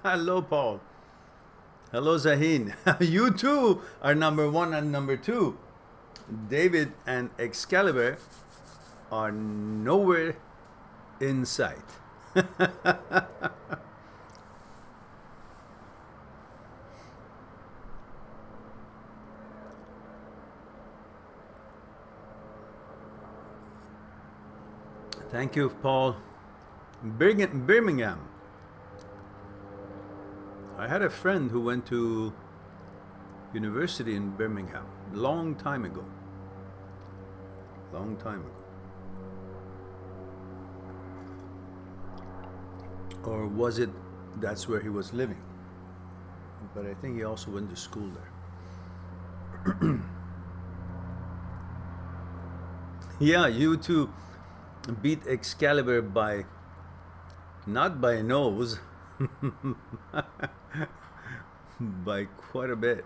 Hello, Paul. Hello, Zahin. You too are number one and number two. David and Excalibur are nowhere in sight. Thank you, Paul. Birmingham. I had a friend who went to university in Birmingham long time ago. Long time ago. Or was it that's where he was living? But I think he also went to school there. Yeah, you two beat Excalibur by, not by a nose, by quite a bit.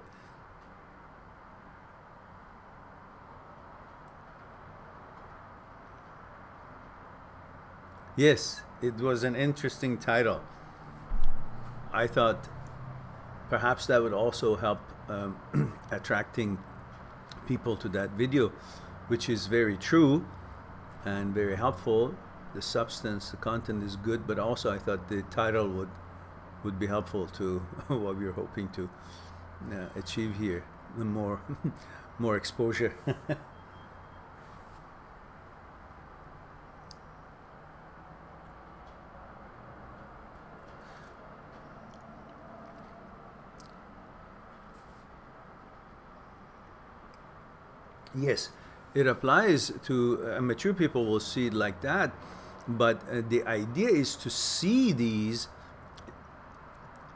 Yes, it was an interesting title. I thought perhaps that would also help attracting people to that video, which is very true and very helpful. The substance, the content is good, but also I thought the title would be helpful to what we were hoping to achieve here. The more exposure. Yes, it applies to mature people will see it like that, but the idea is to see these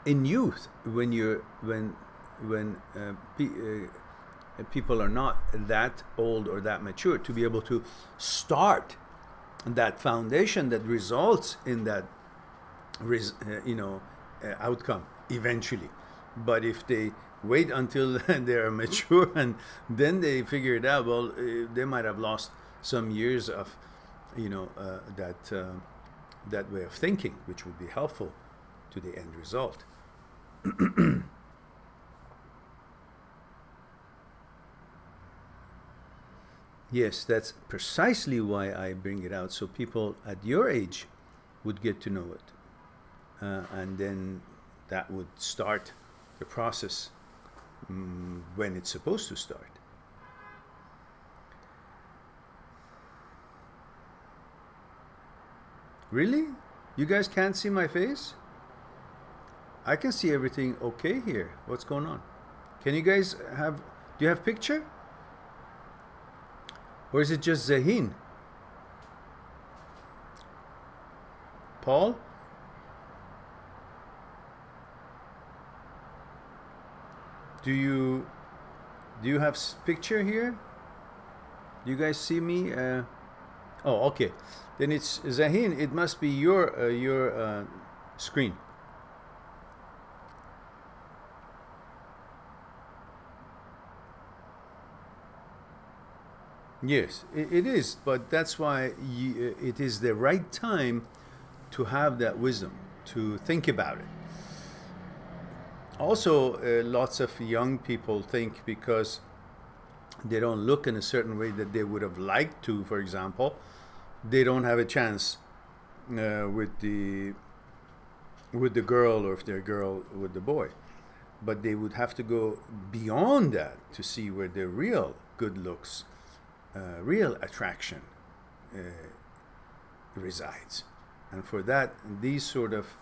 in youth when people are not that old or that mature, to be able to start that foundation that results in that outcome eventually. But if they wait until they are mature and then they figure it out, well, they might have lost some years of that way of thinking, which would be helpful to the end result. Yes, that's precisely why I bring it out, so people at your age would get to know it, and then that would start the process when it's supposed to start. Really? You guys can't see my face? I can see everything okay here. What's going on? Can you guys do you have picture? Or is it just Zahin? Paul? Do you have picture here? Do you guys see me? Oh, okay. Then it's Zahin. It must be your screen. Yes, it is. But that's why it is the right time to have that wisdom, to think about it. Also, lots of young people think because they don't look in a certain way that they would have liked to, for example, they don't have a chance with the girl, or if they're a girl with the boy. But they would have to go beyond that to see where the real good looks, real attraction resides. And for that, these sort of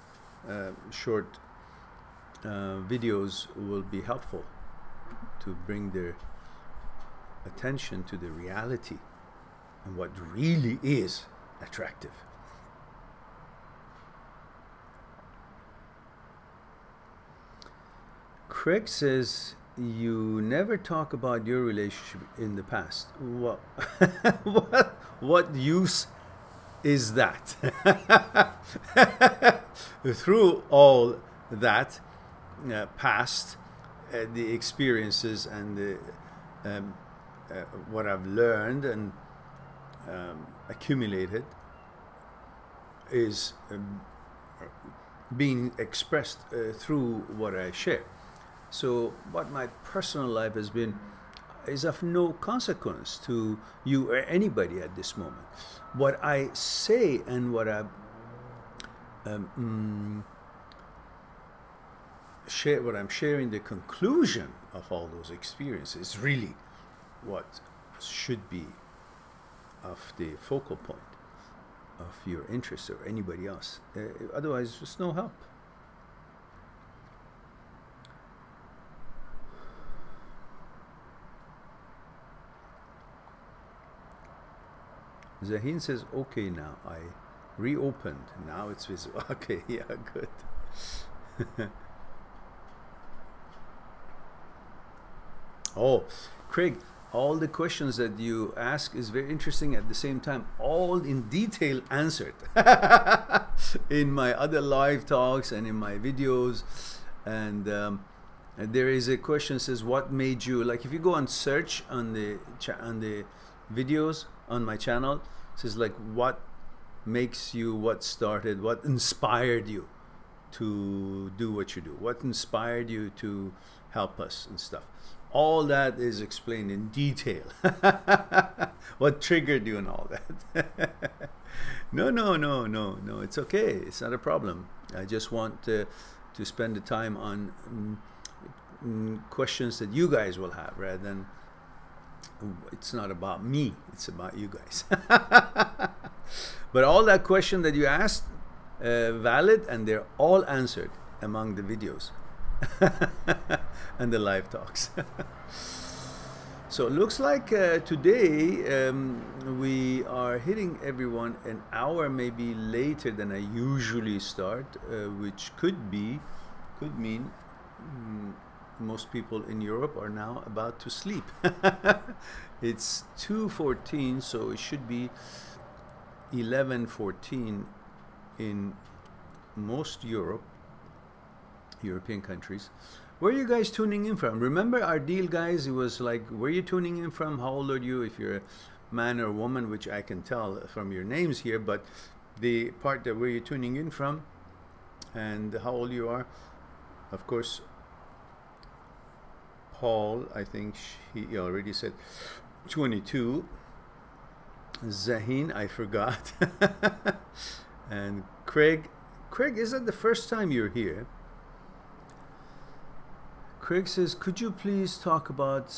short videos will be helpful to bring their attention to the reality and what really is attractive. Craig says you never talk about your relationship in the past. What what use is that? Through all that past, the experiences and the what I've learned and accumulated is being expressed through what I share. So what my personal life has been is of no consequence to you or anybody at this moment. What I say and what I share, what I'm sharing, the conclusion of all those experiences is really what should be of the focal point of your interest or anybody else. Otherwise, there's no help. Zahin says, okay, now I reopened. Now it's visible. Okay, yeah, good. Oh, Craig, all the questions that you ask is very interesting at the same time, all in detail answered in my other live talks and in my videos. And there is a question that says, what made you, like if you go and search on the videos on my channel, it says like what makes you, what started, what inspired you to do what you do, what inspired you to help us and stuff. All that is explained in detail. What triggered you and all that. No, it's okay, it's not a problem. I just want to spend the time on questions that you guys will have, rather than, it's not about me, it's about you guys. But all that question that you asked, valid, and they're all answered among the videos and the live talks. So it looks like today we are hitting everyone an hour maybe later than I usually start, which could mean most people in Europe are now about to sleep. It's 2:14, so it should be 11:14 in most European countries. Where are you guys tuning in from? Remember our deal, guys? It was like, where are you tuning in from? How old are you? If you're a man or woman, which I can tell from your names here, but the part that where you're tuning in from and how old you are, of course, Paul, I think he already said 22. Zahin, I forgot. And Craig, is that the first time you're here? Craig says, could you please talk about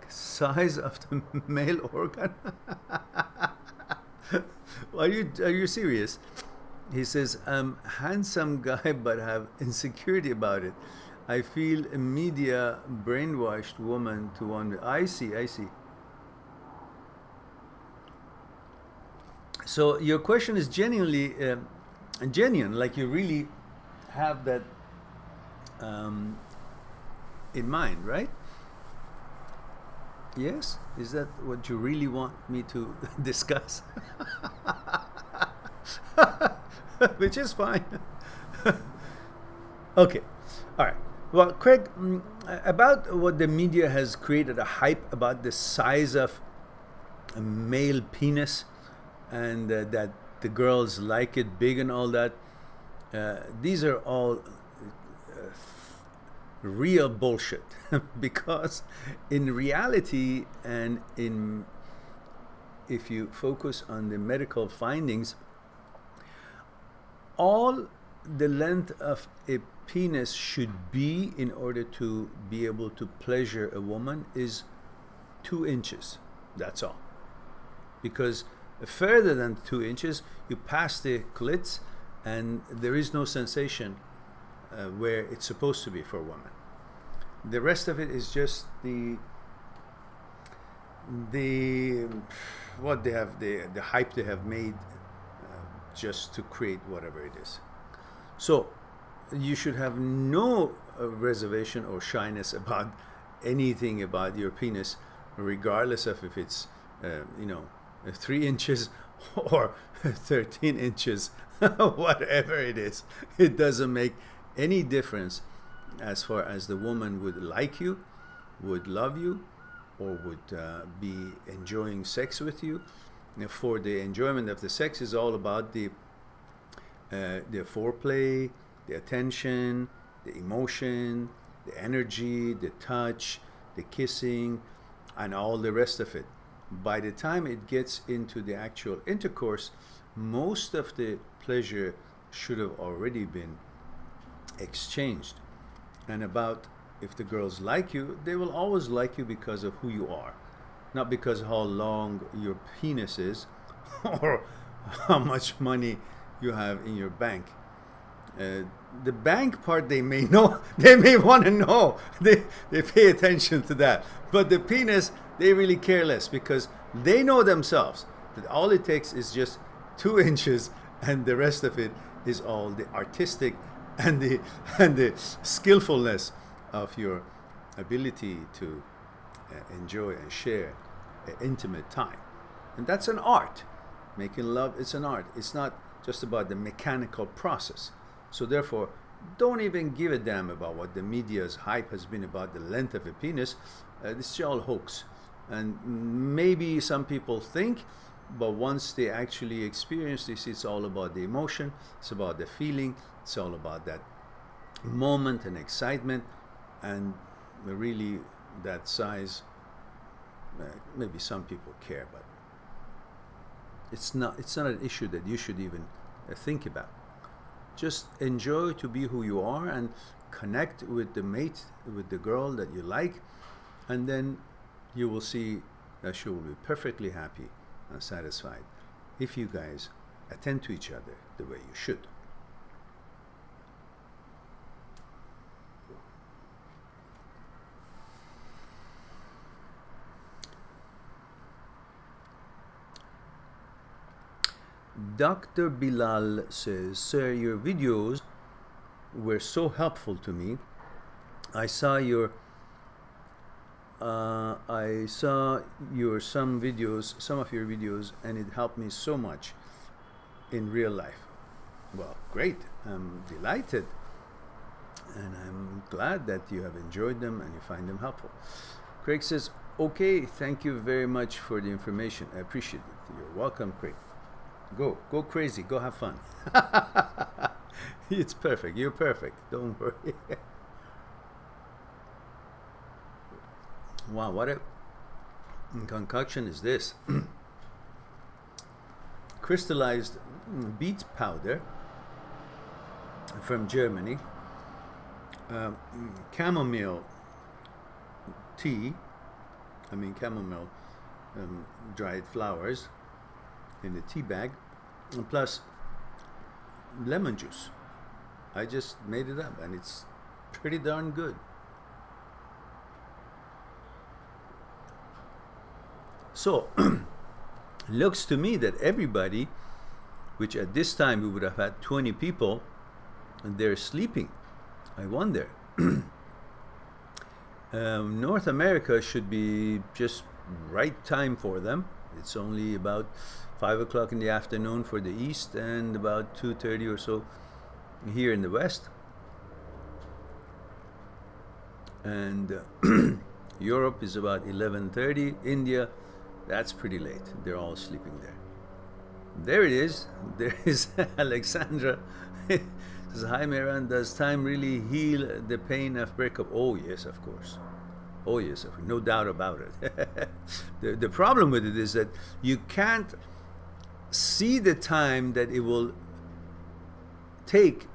size of the male organ? Are you serious? He says, I'm handsome guy but have insecurity about it. I feel a media brainwashed woman to wonder. I see. So your question is genuinely genuine, like you really have that in mind, right? Yes? Is that what you really want me to discuss? Which is fine. Okay. All right. Well, Craig, about what the media has created a hype about the size of a male penis, and that the girls like it big and all that. These are all real bullshit. Because in reality, and if you focus on the medical findings, all the length of a penis should be in order to be able to pleasure a woman is 2 inches. That's all. Because further than 2 inches, you pass the clits and there is no sensation where it's supposed to be for a woman. The rest of it is just what they have, the hype they have made just to create whatever it is. So you should have no reservation or shyness about anything about your penis, regardless of if it's 3 inches or 13 inches, whatever it is. It doesn't make any difference as far as the woman would like you, would love you, or would be enjoying sex with you. Now, for the enjoyment of the sex is all about the the foreplay, the attention, the emotion, the energy, the touch, the kissing, and all the rest of it. By the time it gets into the actual intercourse, most of the pleasure should have already been exchanged. And about if the girls like you, they will always like you because of who you are, not because of how long your penis is or how much money you have in your bank. The bank part they may know, they may want to know, they pay attention to that. But the penis, they really care less, because they know themselves that all it takes is just 2 inches, and the rest of it is all the artistic and the skillfulness of your ability to enjoy and share intimate time. And that's an art. Making love, it's an art. It's not just about the mechanical process. So therefore, don't even give a damn about what the media's hype has been about the length of a penis. This is all hoax. And maybe some people think, but once they actually experience this, it's all about the emotion, it's about the feeling, it's all about that moment and excitement, and really that size, maybe some people care, but it's not an issue that you should even think about. Just enjoy to be who you are and connect with the mate, with the girl that you like, and then you will see that she will be perfectly happy and satisfied if you guys attend to each other the way you should. Dr. Bilal says, "Sir, your videos were so helpful to me. I saw your some of your videos, and it helped me so much in real life." Well, great. I'm delighted, and I'm glad that you have enjoyed them and you find them helpful. Craig says, "Okay, thank you very much for the information. I appreciate it." You're welcome, Craig. Go crazy, go have fun. It's perfect, you're perfect, don't worry. Wow, what a concoction is this? Crystallized beet powder from Germany, chamomile tea, chamomile dried flowers in the tea bag, and plus lemon juice. I just made it up, and it's pretty darn good. So looks to me that everybody, which at this time we would have had 20 people, and they're sleeping. I wonder. North America should be just right time for them. It's only about 5 o'clock in the afternoon for the East, and about 2:30 or so here in the West. And Europe is about 11:30. India, that's pretty late. They're all sleeping there. There it is. There is Alexandra. Says, "Hi Mehran, does time really heal the pain of breakup?" Oh yes, of course. Oh yes, no doubt about it. The problem with it is that you can't see the time that it will take,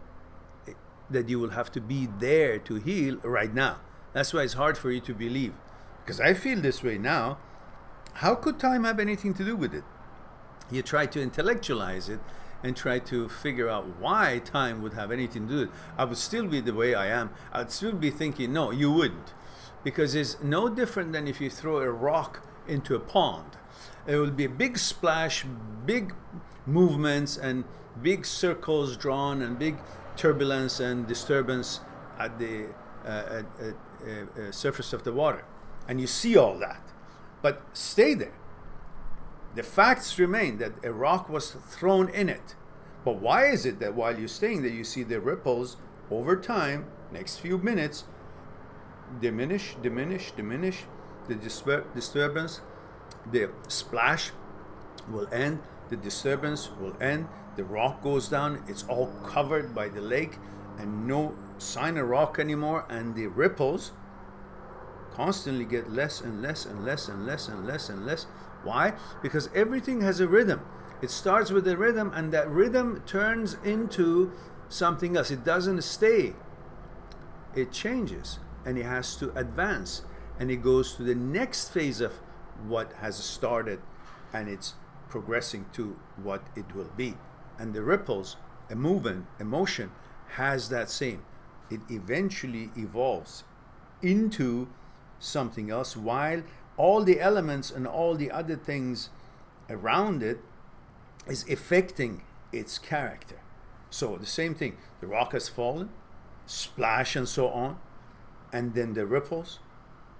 that you will have to be there to heal right now. That's why it's hard for you to believe. Because I feel this way now. How could time have anything to do with it? You try to intellectualize it and try to figure out why time would have anything to do with it. I would still be the way I am. I'd still be thinking, no, you wouldn't. Because it's no different than if you throw a rock into a pond. It will be a big splash, big movements, and big circles drawn, and big turbulence and disturbance at the surface of the water. And you see all that. But stay there. The facts remain that a rock was thrown in it. But why is it that while you're staying there, you see the ripples over time, next few minutes, diminish, the disturbance, the splash will end, the disturbance will end, The rock goes down, it's all covered by the lake, and no sign of rock anymore, and the ripples constantly get less and less and less and less and less and less. Why? Because everything has a rhythm. It starts with a rhythm, and that rhythm turns into something else. It doesn't stay. It changes, and it has to advance, and it goes to the next phase of what has started, and it's progressing to what it will be. And the ripples, a movement, emotion, has that same. It eventually evolves into something else, while all the elements and all the other things around it is affecting its character. So the same thing, the rock has fallen, splash and so on, and then the ripples,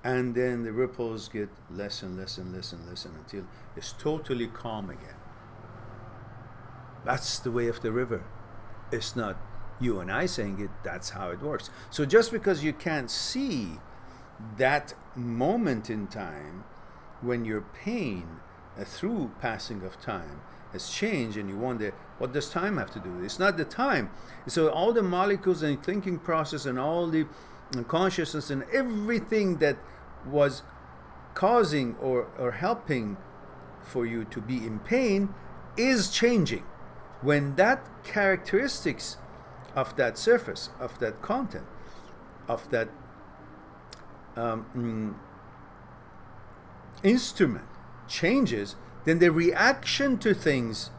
and then the ripples get less and less and less and less until it's totally calm again. That's the way of the river. It's not you and I saying it, that's how it works. So just because you can't see that moment in time when your pain through passing of time has changed, and you wonder, what does time have to do with it? It's not the time. So all the molecules and thinking process and all the consciousness and everything that was causing or helping for you to be in pain is changing. When that characteristics of that surface, of that content, of that instrument changes, then the reaction to things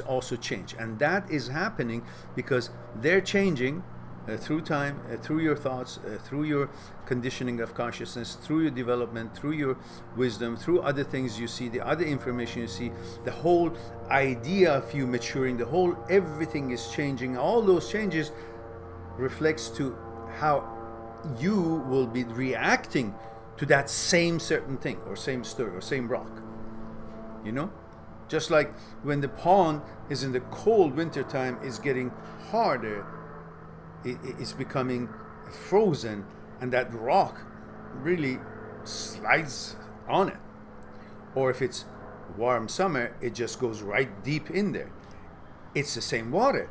also change. And that is happening because they're changing through time, through your thoughts, through your conditioning of consciousness, through your development, through your wisdom, through other things you see, the other information you see, the whole idea of you maturing, the whole everything is changing. All those changes reflects to how you will be reacting to that same certain thing or same story or same rock. You know? Just like when the pond is in the cold winter time, is getting harder, it's becoming frozen, and that rock really slides on it. Or if it's warm summer, it just goes right deep in there. It's the same water,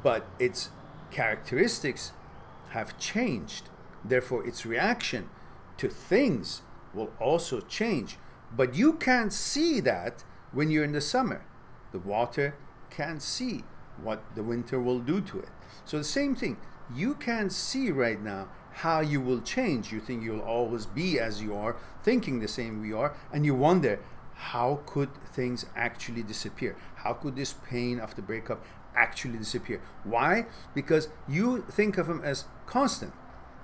but its characteristics have changed. Therefore, its reaction to things will also change. But you can't see that when you're in the summer. The water can't see what the winter will do to it. So the same thing, you can't see right now how you will change. You think you'll always be as you are, thinking the same we are, and you wonder, how could things actually disappear? How could this pain of the breakup actually disappear? Why? Because you think of them as constant,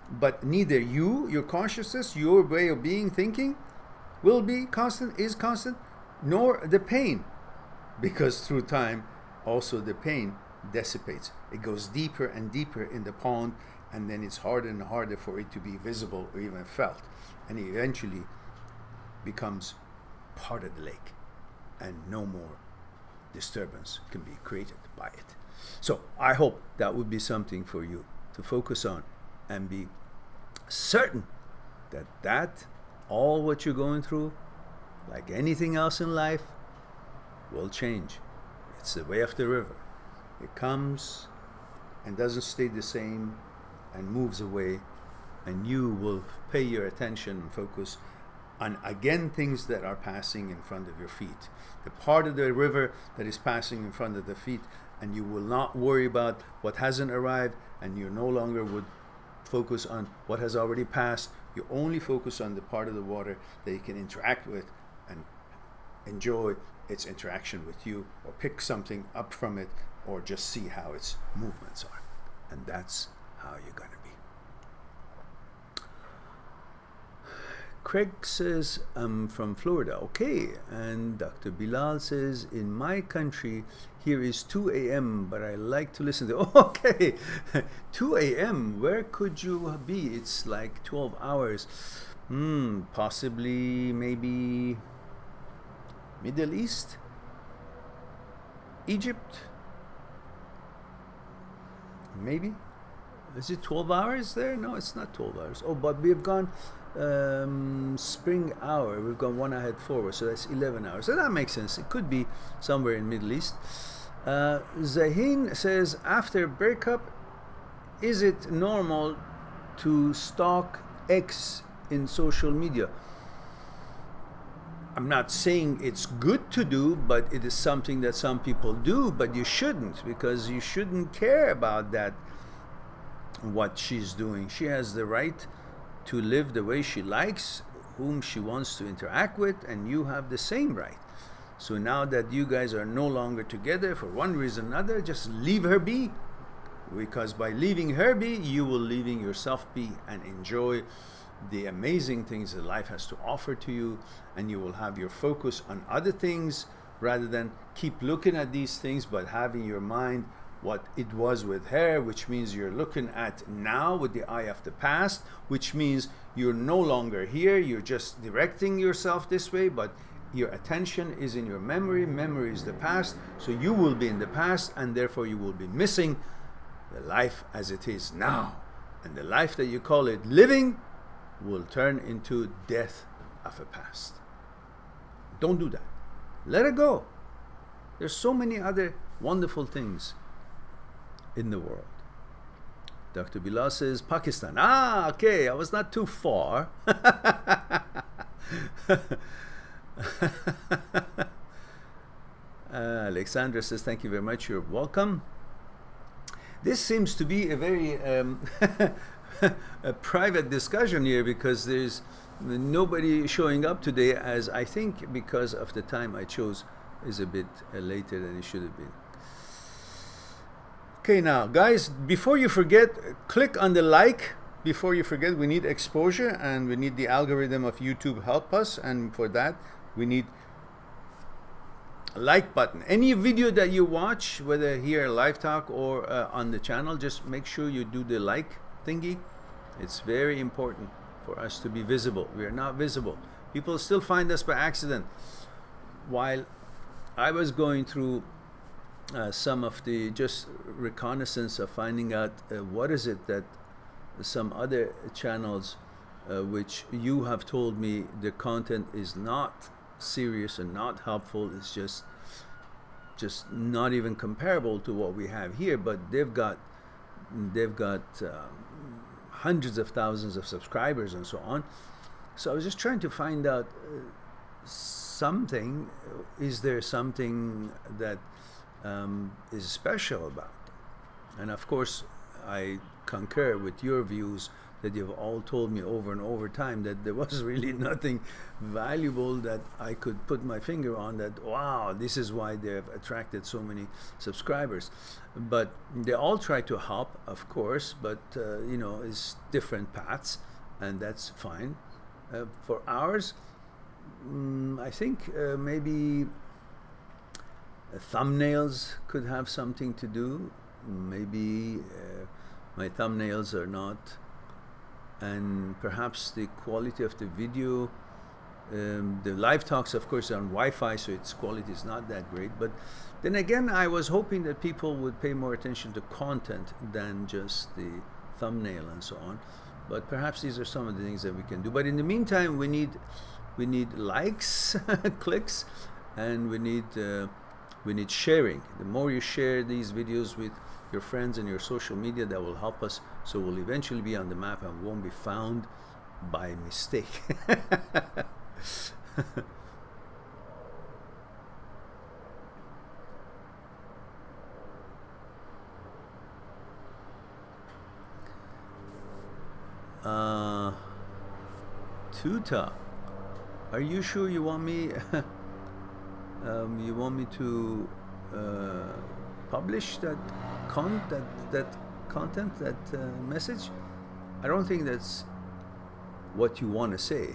but neither you, your consciousness, your way of being, thinking, will be constant, is constant, nor the pain, because through time also the pain dissipates. It goes deeper and deeper in the pond, and then it's harder and harder for it to be visible or even felt, and it eventually becomes part of the lake, and no more disturbance can be created by it. So I hope that would be something for you to focus on and be certain that all what you're going through, like anything else in life, will change. It's the way of the river. It comes and doesn't stay the same and moves away, and you will pay your attention and focus on, again, things that are passing in front of your feet. The part of the river that is passing in front of the feet, and you will not worry about what hasn't arrived, and you no longer would focus on what has already passed. You only focus on the part of the water that you can interact with and enjoy its interaction with you, or pick something up from it, or just see how its movements are. And that's how you're going to be. Craig says, I'm from Florida. Okay. And Dr. Bilal says, in my country, here is 2 a.m., but I like to listen to... Okay. 2 a.m., where could you be? It's like 12 hours. Possibly, maybe Middle East? Egypt? Maybe? Is it 12 hours there? No, it's not 12 hours. Oh, but we've gone spring hour. We've gone one ahead forward, so that's 11 hours. So that makes sense. It could be somewhere in Middle East. Zahin says, after breakup, is it normal to stalk ex in social media? I'm not saying it's good to do, but it is something that some people do, but you shouldn't, because you shouldn't care about that, what she's doing. She has the right to live the way she likes, whom she wants to interact with, and you have the same right. So now that you guys are no longer together for one reason or another, just leave her be, because by leaving her be, you will leaving yourself be and enjoy the amazing things that life has to offer to you, and you will have your focus on other things rather than keep looking at these things, but having your mind what it was with her, which means you're looking at now with the eye of the past, which means you're no longer here, you're just directing yourself this way, but your attention is in your memory. Memory is the past, so you will be in the past, and therefore you will be missing the life as it is now. And the life that you call it living will turn into death of a past. Don't do that. Let it go. There's so many other wonderful things in the world. Dr. Bilal says Pakistan. Ah, okay, I was not too far. Alexandra says thank you very much, you're welcome. This seems to be a very a private discussion here, because there's nobody showing up today, as I think because of the time I chose is a bit later than it should have been. Okay, now guys, before you forget, click on the like. Before you forget, we need exposure, and we need the algorithm of YouTube help us, and for that we need a like button. Any video that you watch, whether here live talk or on the channel, just make sure you do the like thingy. It's very important for us to be visible. We are not visible. People still find us by accident. While I was going through some of the just reconnaissance of finding out what is it that some other channels which you have told me the content is not serious and not helpful, it's just not even comparable to what we have here, but they've got hundreds of thousands of subscribers and so on. So I was just trying to find out something. Is there something that is special about them? And of course I concur with your views that you've all told me over and over time, that there was really nothing valuable that I could put my finger on, that wow, this is why they've attracted so many subscribers. But they all try to help, of course, but you know, it's different paths, and that's fine. For ours, I think maybe thumbnails could have something to do. Maybe my thumbnails are not, and perhaps the quality of the video. The live talks, of course, are on Wi-Fi, so its quality is not that great. But then again, I was hoping that people would pay more attention to content than just the thumbnail and so on. But perhaps these are some of the things that we can do. But in the meantime, we need likes, clicks, and we need sharing. The more you share these videos with your friends and your social media, that will help us, so we'll eventually be on the map and won't be found by mistake. Tuta, are you sure you want me you want me to publish that content, that message? I don't think that's what you want to say.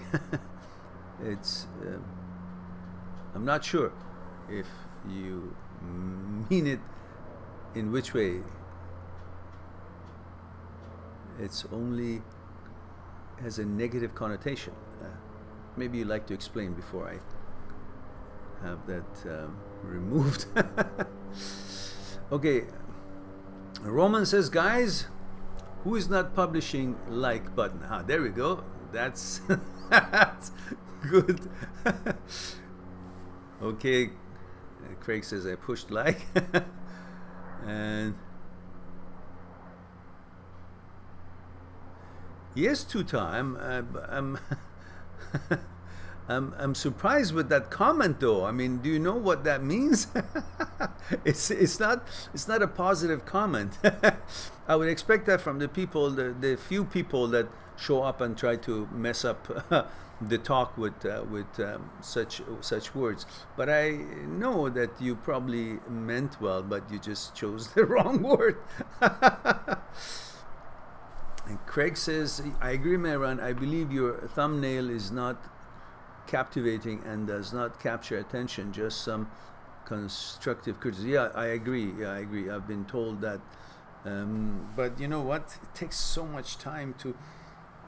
It's I'm not sure if you mean it in which way. It's only has a negative connotation. Maybe you'd like to explain before I have that removed. Okay, Roman says, guys, who is not publishing like button? Ah, there we go. That's that's good. Okay, Craig says I pushed like, and yes, Tuta, I'm I'm surprised with that comment though. I mean, do you know what that means? It's not a positive comment. I would expect that from the people, the few people that show up and try to mess up the talk with such words. But I know that you probably meant well, but you just chose the wrong word. And Craig says, I agree, Mehran. I believe your thumbnail is not captivating and does not capture attention, just some constructive criticism. Yeah, I agree. Yeah, I agree. I've been told that. But you know what? It takes so much time to,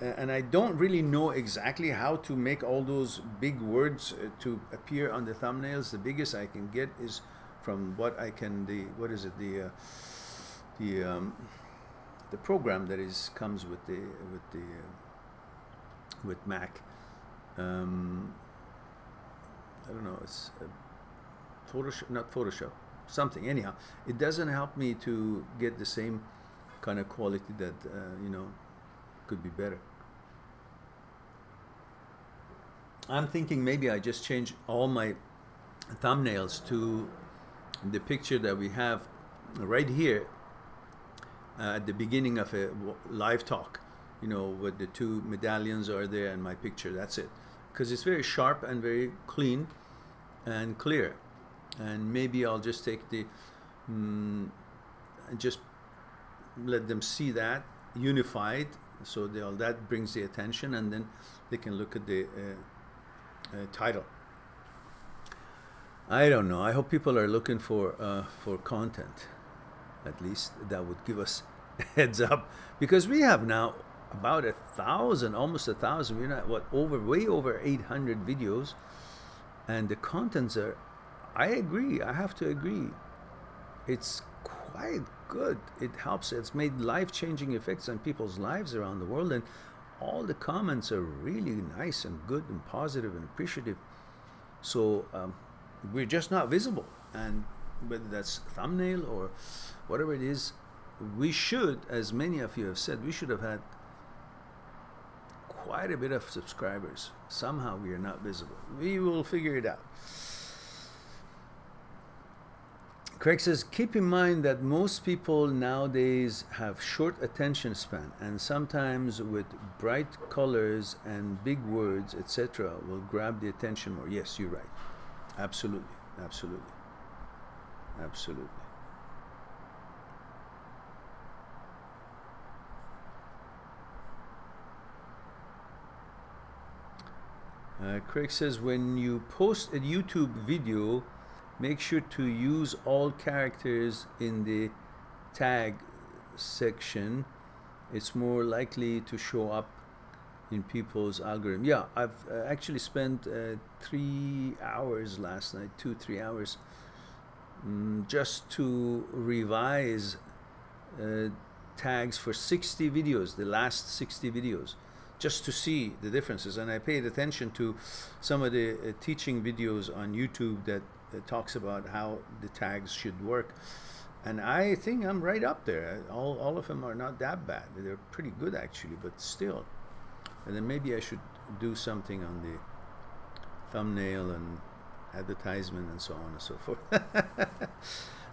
and I don't really know exactly how to make all those big words to appear on the thumbnails. The biggest I can get is from what I can, what is it, the program that comes with with Mac. I don't know, it's Photoshop, not Photoshop, something. Anyhow, it doesn't help me to get the same kind of quality that you know, could be better. I'm thinking maybe I just change all my thumbnails to the picture that we have right here at the beginning of a live talk, you know, with the two medallions are there and my picture. That's it, because it's very sharp and very clean and clear. And maybe I'll just take the and just let them see that unified, so that brings the attention, and then they can look at the title. I don't know. I hope people are looking for content. At least that would give us a heads up, because we have now about 1,000, almost 1,000. We're not way over 800 videos, and the contents are. I agree. I have to agree. It's quite good. It helps. It's made life-changing effects on people's lives around the world, and all the comments are really nice and good and positive and appreciative. So we're just not visible, and whether that's thumbnail or whatever it is, we should, as many of you have said, we should have had quite a bit of subscribers. Somehow we are not visible. We will figure it out. Craig says, keep in mind that most people nowadays have short attention span, and sometimes with bright colors and big words, etc., will grab the attention more. Yes, you're right. Absolutely, absolutely, absolutely. Craig says, when you post a YouTube video, make sure to use all characters in the tag section. It's more likely to show up in people's algorithm. Yeah, I've actually spent 3 hours last night, 2-3 hours, just to revise tags for 60 videos, the last 60 videos, just to see the differences. And I paid attention to some of the teaching videos on YouTube that talks about how the tags should work, and I think I'm right up there. All of them are not that bad. They're pretty good actually, but still. And then maybe I should do something on the thumbnail and advertisement and so on and so forth.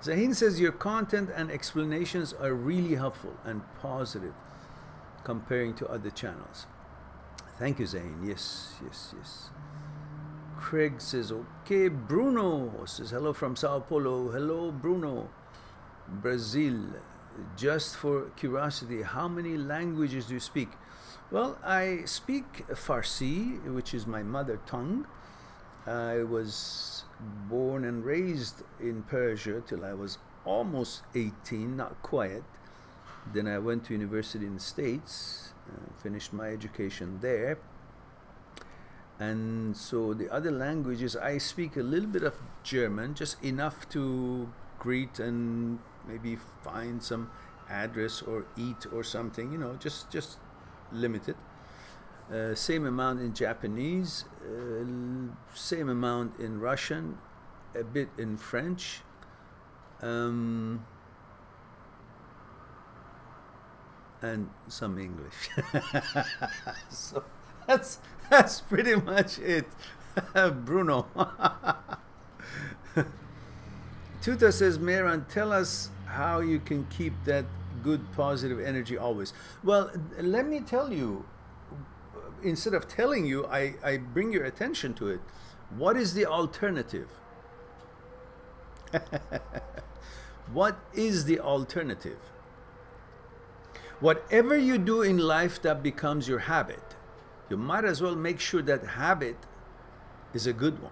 Zahin says, your content and explanations are really helpful and positive comparing to other channels. Thank you, Zahin. Yes, yes, yes. Craig says, okay. Bruno says, hello from Sao Paulo. Hello, Bruno. Brazil. Just for curiosity, how many languages do you speak? Well, I speak Farsi, which is my mother tongue. I was born and raised in Persia till I was almost 18, not quite. Then I went to university in the States, finished my education there. And so the other languages, I speak a little bit of German, just enough to greet and maybe find some address or eat or something, you know, just limited. same amount in Japanese, same amount in Russian, a bit in French, and some English. So that's pretty much it. Bruno. Tuta says, Mehran, tell us how you can keep that good positive energy always. Well, let me tell you, instead of telling you, I bring your attention to it. What is the alternative? What is the alternative? Whatever you do in life that becomes your habit, you might as well make sure that habit is a good one.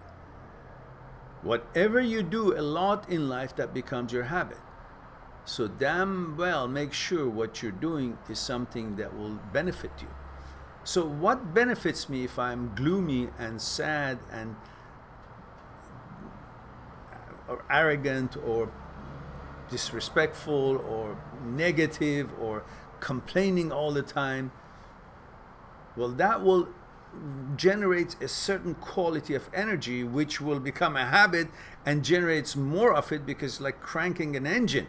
Whatever you do a lot in life that becomes your habit, so damn well make sure what you're doing is something that will benefit you. So what benefits me if I'm gloomy and sad and or arrogant or disrespectful or negative or complaining all the time? Well, that will generate a certain quality of energy which will become a habit and generates more of it, because it's like cranking an engine.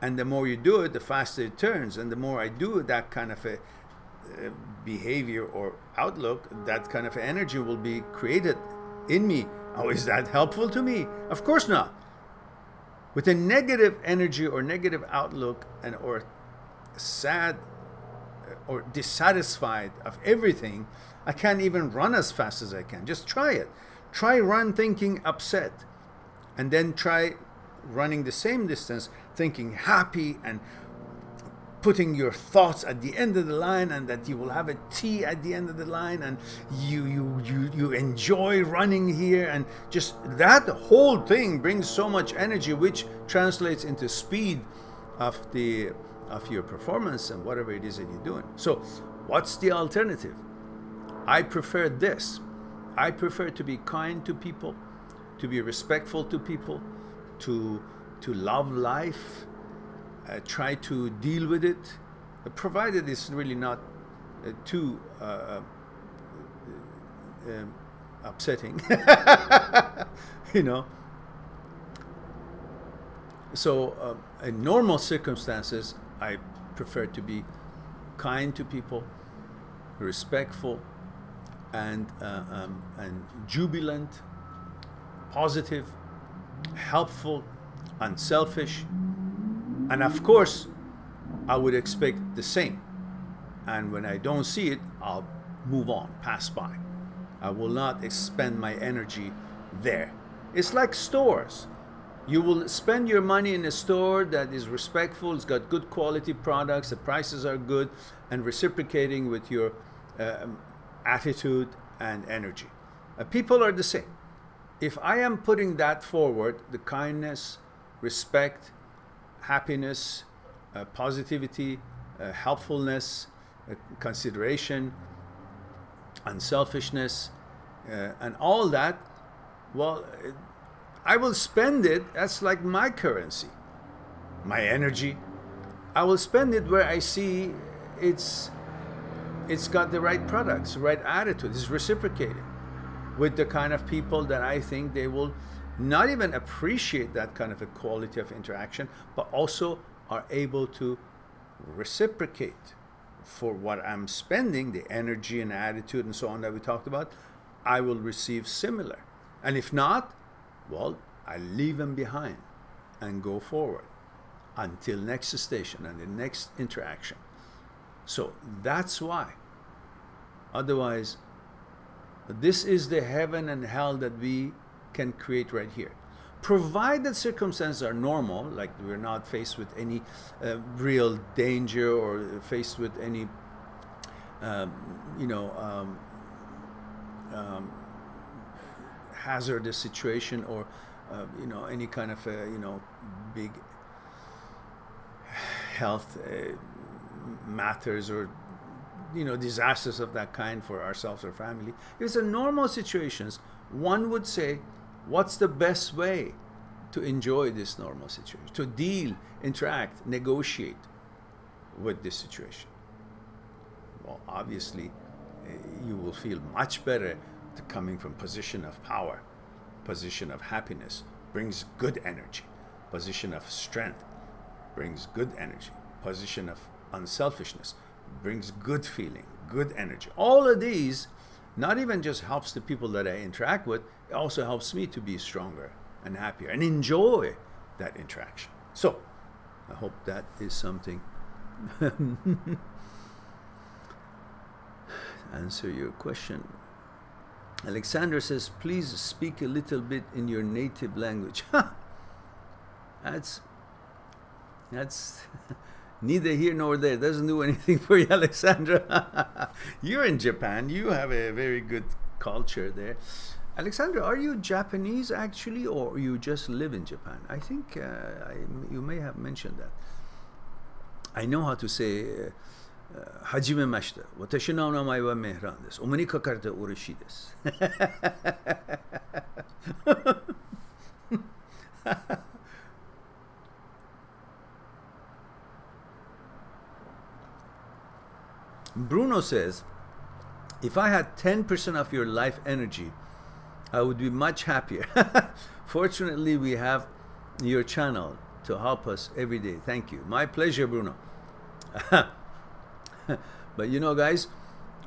And the more you do it, the faster it turns. And the more I do that kind of a behavior or outlook, that kind of energy will be created in me. Oh, is that helpful to me? Of course not. With a negative energy or negative outlook and or sad or dissatisfied of everything, I can't even run as fast as I can. Just try it. Try run thinking upset, and then try running the same distance thinking happy and putting your thoughts at the end of the line, and that you will have a tea at the end of the line, and you enjoy running here, and just that whole thing brings so much energy, which translates into speed of your performance and whatever it is that you're doing. So what's the alternative? I prefer this. I prefer to be kind to people, to be respectful to people, to love life, try to deal with it, provided it's really not too upsetting, you know. So in normal circumstances, I prefer to be kind to people, respectful, and jubilant, positive, helpful, unselfish. And of course, I would expect the same. And when I don't see it, I'll move on, pass by. I will not expend my energy there. It's like stores. You will spend your money in a store that is respectful, it's got good quality products, the prices are good, and reciprocating with your attitude and energy. People are the same. If I am putting that forward, the kindness, respect, happiness, positivity, helpfulness, consideration, unselfishness, and all that, well, I will spend it. That's like my currency, my energy. I will spend it where I see it's got the right products, the right attitude, it's reciprocated with the kind of people that I think they will not even appreciate that kind of a quality of interaction, but also are able to reciprocate for what I'm spending, the energy and attitude and so on that we talked about. I will receive similar. And if not, well, I leave them behind and go forward until next station and the next interaction. So that's why. Otherwise, this is the heaven and hell that we can create right here. Provided circumstances are normal, like we're not faced with any real danger or faced with any, hazardous situation, or any kind of big health matters, or disasters of that kind for ourselves or family. If it's a normal situations, one would say, what's the best way to enjoy this normal situation, to deal, interact, negotiate with this situation? Well, obviously, you will feel much better coming from position of power. Position of happiness brings good energy. Position of strength brings good energy. Position of unselfishness brings good feeling, good energy. All of these not even just helps the people that I interact with, it also helps me to be stronger and happier and enjoy that interaction. So I hope that is something answer your question. Alexander says, please speak a little bit in your native language. That's neither here nor there. It doesn't do anything for you, Alexandra. You're in Japan. You have a very good culture there. Alexandra, are you Japanese actually, or you just live in Japan? I think you may have mentioned that. I know how to say Hajimemashita. Watashi no namae wa Mehran desu. Omu ni kakarete ureshii desu. Bruno says, if I had 10% of your life energy, I would be much happier. Fortunately, we have your channel to help us every day. Thank you. My pleasure, Bruno. But you know, guys,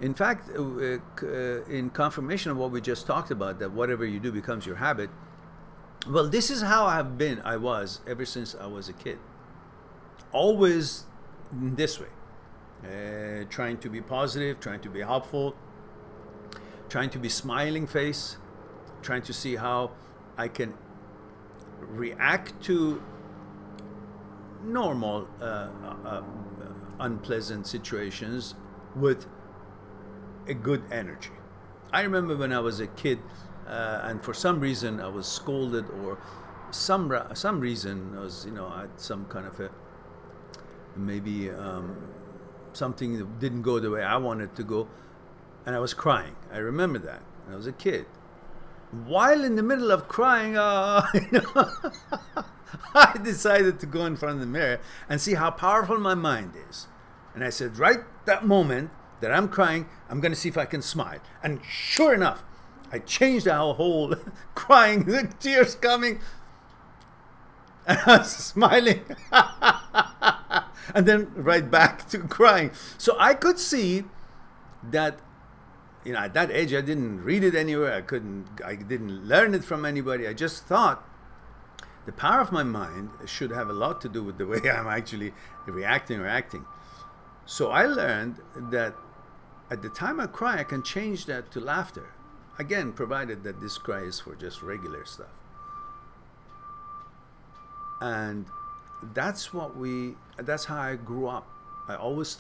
in fact, in confirmation of what we just talked about, that whatever you do becomes your habit, well, this is how I was ever since I was a kid. Always this way. Trying to be positive, trying to be helpful, trying to be smiling face, trying to see how I can react to normal unpleasant situations with a good energy. I remember when I was a kid and for some reason I was scolded, or some reason I was, you know, I had some kind of a maybe something that didn't go the way I wanted to go, and I was crying. I remember that. I was a kid. While in the middle of crying, you know, I decided to go in front of the mirror and see how powerful my mind is. And I said, right that moment that I'm crying, I'm going to see if I can smile. And sure enough, I changed the whole crying, the tears coming, and I was smiling. And then right back to crying. So I could see that, you know, at that age, I didn't read it anywhere. I didn't learn it from anybody. I just thought the power of my mind should have a lot to do with the way I'm actually reacting or acting. So I learned that at the time I cry, I can change that to laughter. Again, provided that this cry is for just regular stuff. And that's how I grew up. I always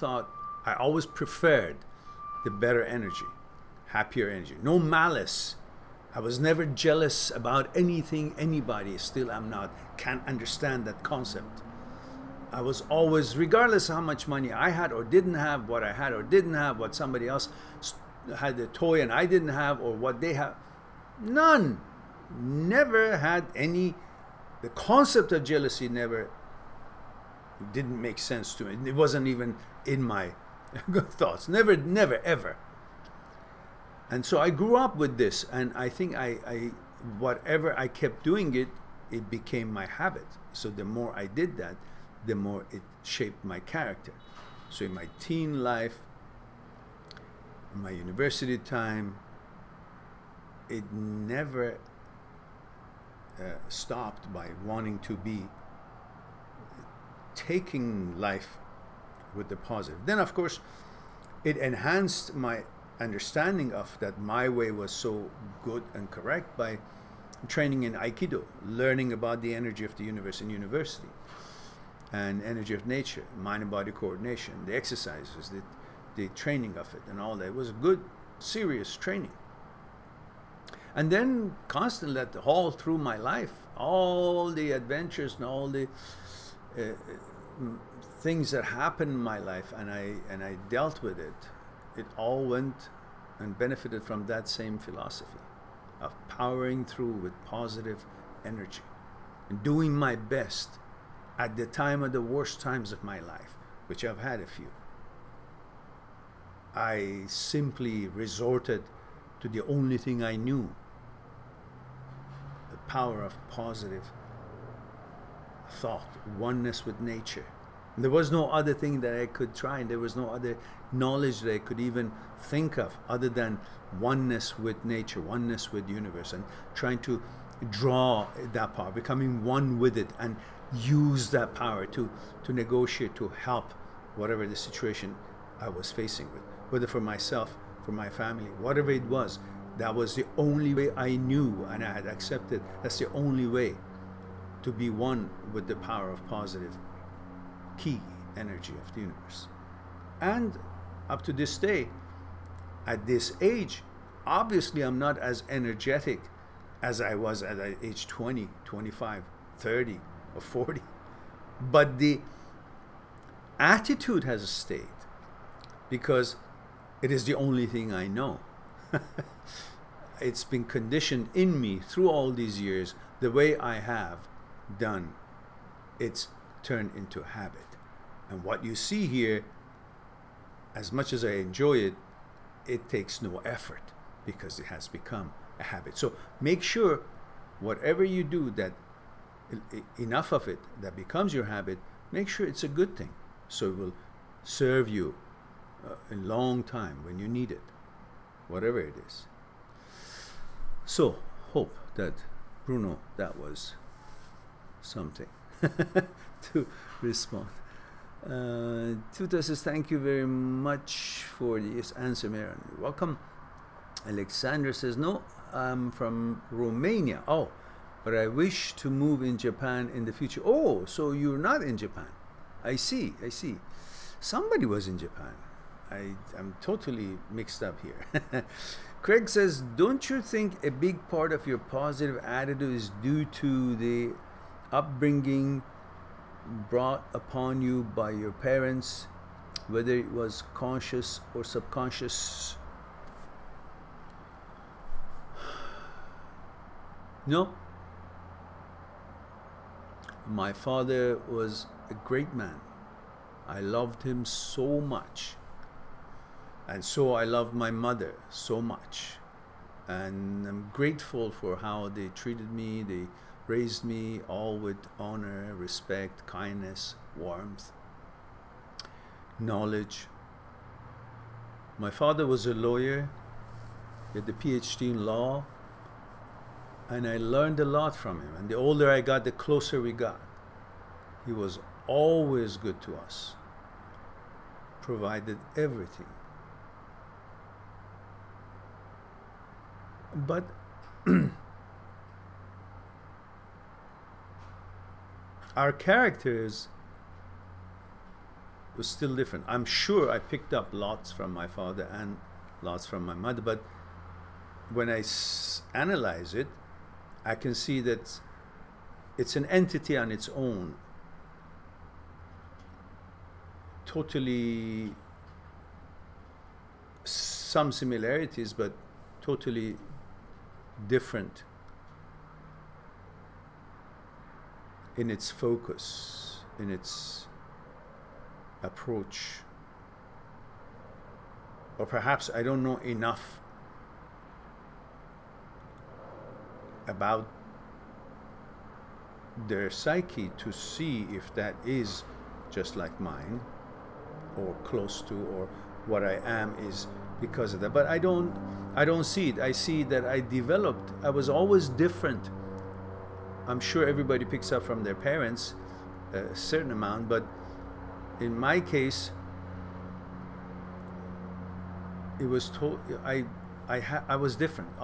preferred the better energy, happier energy. No malice. I was never jealous about anything, anybody. Still am not. Can't understand that concept. I was always, regardless of how much money I had or didn't have, what I had or didn't have, what somebody else had a toy and I didn't have, or what they have. None. Never had any. The concept of jealousy didn't make sense to me. It wasn't even in my thoughts. Never, ever. And so I grew up with this, and I think whatever I kept doing it became my habit. So the more I did that, the more it shaped my character. So in my teen life, my university time, it never stopped by wanting to be taking life with the positive. Then, of course, it enhanced my understanding of that my way was so good and correct by training in Aikido, learning about the energy of the universe in university, and energy of nature, mind and body coordination, the exercises, the training of it, and all that. It was a good, serious training. And then constantly, all through my life, all the adventures and all the things that happened in my life, and I dealt with it. It all went and benefited from that same philosophy of powering through with positive energy and doing my best at the time of the worst times of my life, which I've had a few. I simply resorted to the only thing I knew, the power of positive thought, oneness with nature. There was no other thing that I could try. There was no other knowledge that I could even think of other than oneness with nature, oneness with the universe, and trying to draw that power, becoming one with it, and use that power to negotiate, to help whatever the situation I was facing with, whether for myself, for my family, whatever it was. That was the only way I knew, and I had accepted that's the only way to be one with the power of positive key energy of the universe. And up to this day, at this age, obviously I'm not as energetic as I was at age 20, 25, 30, or 40. But the attitude has stayed because it is the only thing I know. It's been conditioned in me through all these years, the way I have done. It's turned into a habit. And what you see here, as much as I enjoy it, it takes no effort because it has become a habit. So make sure whatever you do, that enough of it that becomes your habit, make sure it's a good thing, so it will serve you a long time when you need it, whatever it is. So hope that, Bruno, that was something to respond. Tuta says, thank you very much for this answer, Mehran. You're welcome. Alexandra says, no, I'm from Romania. Oh, but I wish to move in Japan in the future. Oh, so you're not in Japan. I see, I see. Somebody was in Japan. I'm totally mixed up here. Craig says, don't you think a big part of your positive attitude is due to the upbringing brought upon you by your parents, whether it was conscious or subconscious? No. My father was a great man. I loved him so much. And so I loved my mother so much. And I'm grateful for how they treated me. They raised me all with honor, respect, kindness, warmth, knowledge. My father was a lawyer. He had a PhD in law. And I learned a lot from him. And the older I got, the closer we got. He was always good to us. Provided everything. But our characters was still different. I'm sure I picked up lots from my father and lots from my mother, but when I analyze it, I can see that it's an entity on its own, totally some similarities, but totally different in its focus, in its approach. Or perhaps I don't know enough about their psyche to see if that is just like mine or close to, or what I am is because of that. But I don't see it. I see that I developed. I was always different. I'm sure everybody picks up from their parents a certain amount, but in my case, it was I was different. I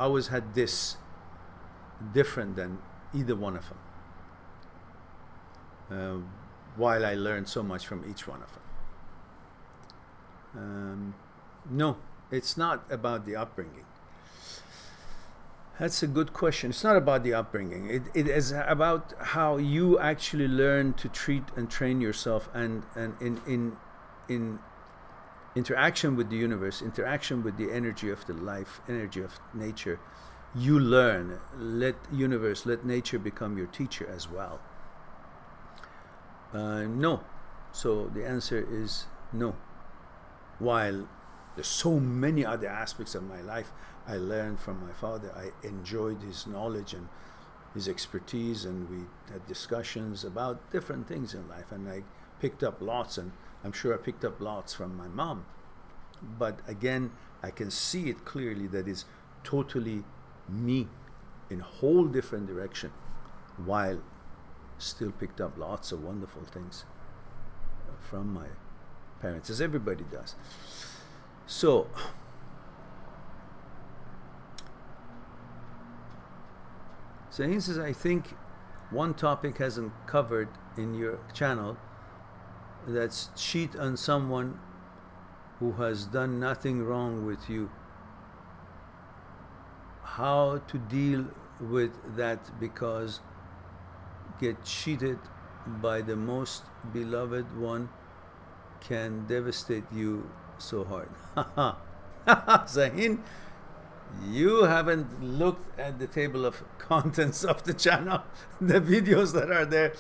always had this different than either one of them. While I learned so much from each one of them. No, it's not about the upbringing. That's a good question. It's not about the upbringing. It is about how you actually learn to treat and train yourself, and in interaction with the universe, interaction with the energy of the life, energy of nature. You learn. Let universe, let nature become your teacher as well. No. So the answer is no. while there's so many other aspects of my life I learned from my father. I enjoyed his knowledge and his expertise, and we had discussions about different things in life, and I picked up lots, and I'm sure I picked up lots from my mom. But again, I can see it clearly that it's totally me in a whole different direction, while still picked up lots of wonderful things from my parents, as everybody does. So he says, I think one topic hasn't covered in your channel, that's cheat on someone who has done nothing wrong with you. How to deal with that, because get cheated by the most beloved one can devastate you so hard. Zahin, you haven't looked at the table of contents of the channel, the videos that are there,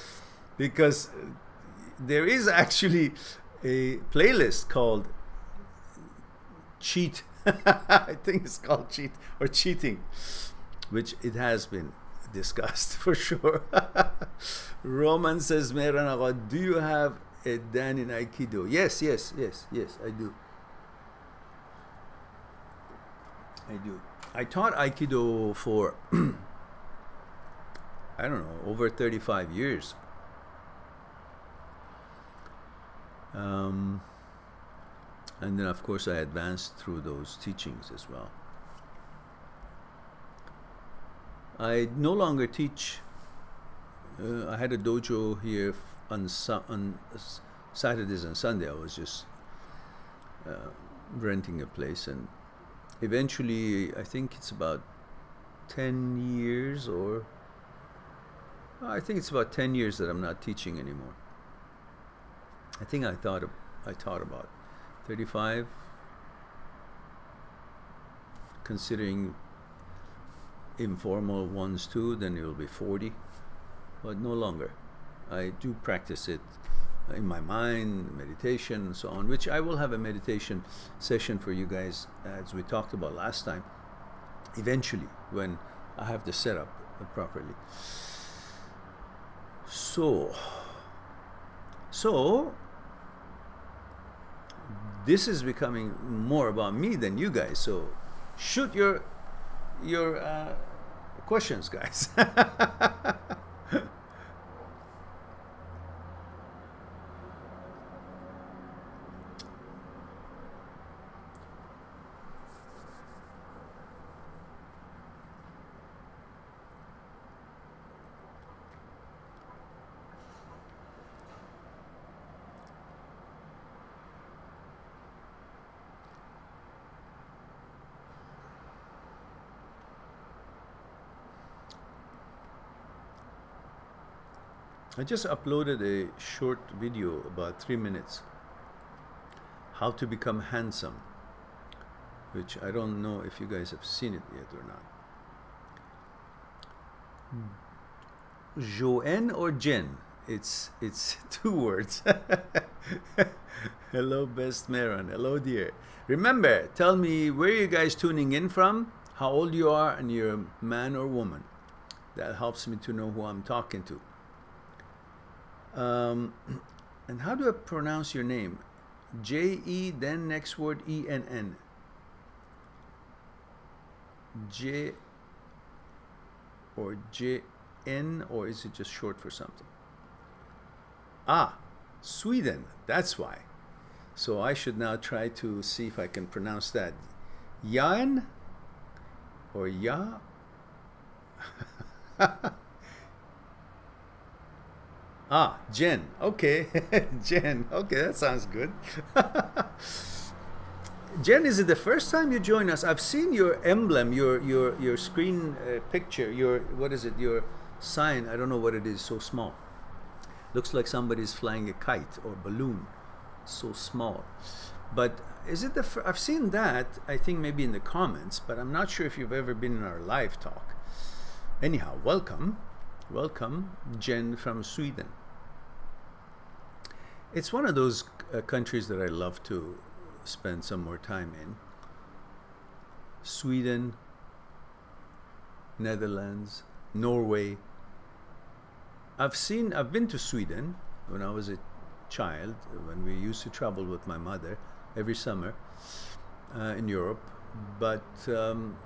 because there is actually a playlist called Cheat. I think it's called Cheat or Cheating, which it has been discussed for sure. Roman says, Mehran Agha, do you have a Dan in Aikido? Yes, I do. I taught Aikido for I don't know, over 35 years. And then of course I advanced through those teachings as well. I no longer teach. I had a dojo here on Saturdays and Sunday. I was just renting a place, and eventually, I think it's about 10 years, or I think it's about 10 years that I'm not teaching anymore. I think I taught about 35, considering informal ones too, then it will be 40, but no longer. I do practice it in my mind, meditation and so on, which I will have a meditation session for you guys, as we talked about last time, eventually, when I have the setup properly. So this is becoming more about me than you guys, so shoot your questions, guys. I just uploaded a short video, about 3 minutes, how to become handsome, which I don't know if you guys have seen it yet or not. Joanne or Jen? It's 2 words. Hello, best Mehran. Hello, dear. Remember, tell me where you guys tuning in from, how old you are, and you're a man or woman. That helps me to know who I'm talking to. And how do I pronounce your name? J-E, then next word E-N-N. J or J-N, or is it just short for something? Ah, Sweden, that's why. So I should now try to see if I can pronounce that. Jan or Ya? Ah, Jen. Okay. Jen. Okay, that sounds good. Jen, is it the first time you join us? I've seen your emblem, your screen picture, what is it? Your sign. I don't know what it is. So small. Looks like somebody's flying a kite or balloon. So small. But is it I've seen that, I think maybe in the comments, but I'm not sure if you've ever been in our live talk. Anyhow, welcome. Welcome, Jen from Sweden. It's one of those countries that I love to spend some more time in. Sweden, Netherlands, Norway. I've been to Sweden when I was a child, when we used to travel with my mother every summer in Europe, but and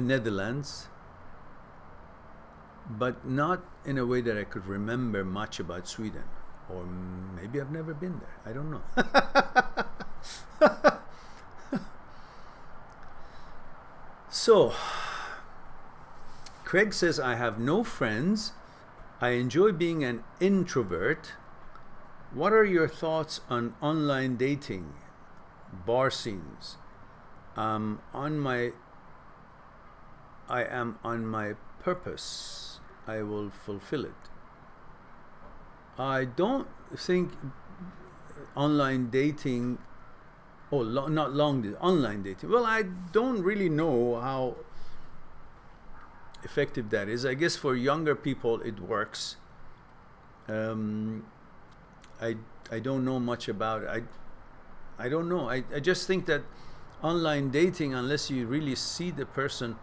Netherlands, but not in a way that I could remember much about Sweden. Or maybe I've never been there. I don't know. So, Craig says, I have no friends. I enjoy being an introvert. What are your thoughts on online dating, bar scenes? I am on my purpose. I will fulfill it. I don't think online dating, online dating. Well, I don't really know how effective that is. I guess for younger people it works. I don't know much about it. I don't know. I just think that online dating, unless you really see the person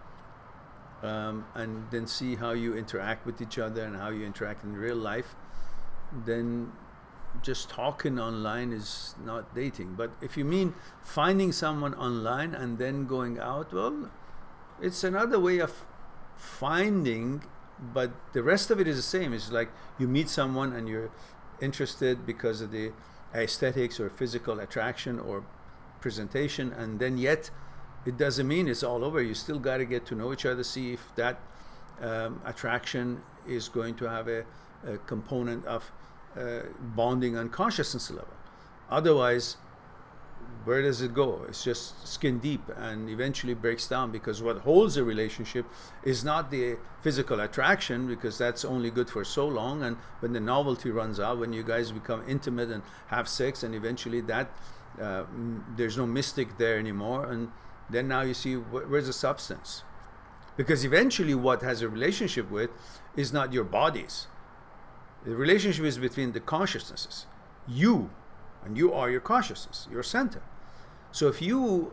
and then see how you interact with each other and how you interact in real life, then just talking online is not dating. But if you mean finding someone online and then going out, well, it's another way of finding, but the rest of it is the same. It's like you meet someone and you're interested because of the aesthetics or physical attraction or presentation, and then yet it doesn't mean it's all over. You still got to get to know each other, see if that attraction is going to have a component of bonding on consciousness level. Otherwise, where does it go? It's just skin deep and eventually breaks down, because what holds a relationship is not the physical attraction, because that's only good for so long, and when the novelty runs out, when you guys become intimate and have sex, and eventually that there's no mystic there anymore, and then now you see where's the substance, because eventually what has a relationship with is not your bodies. The relationship is between the consciousnesses, you, and you are your consciousness, your center. So if you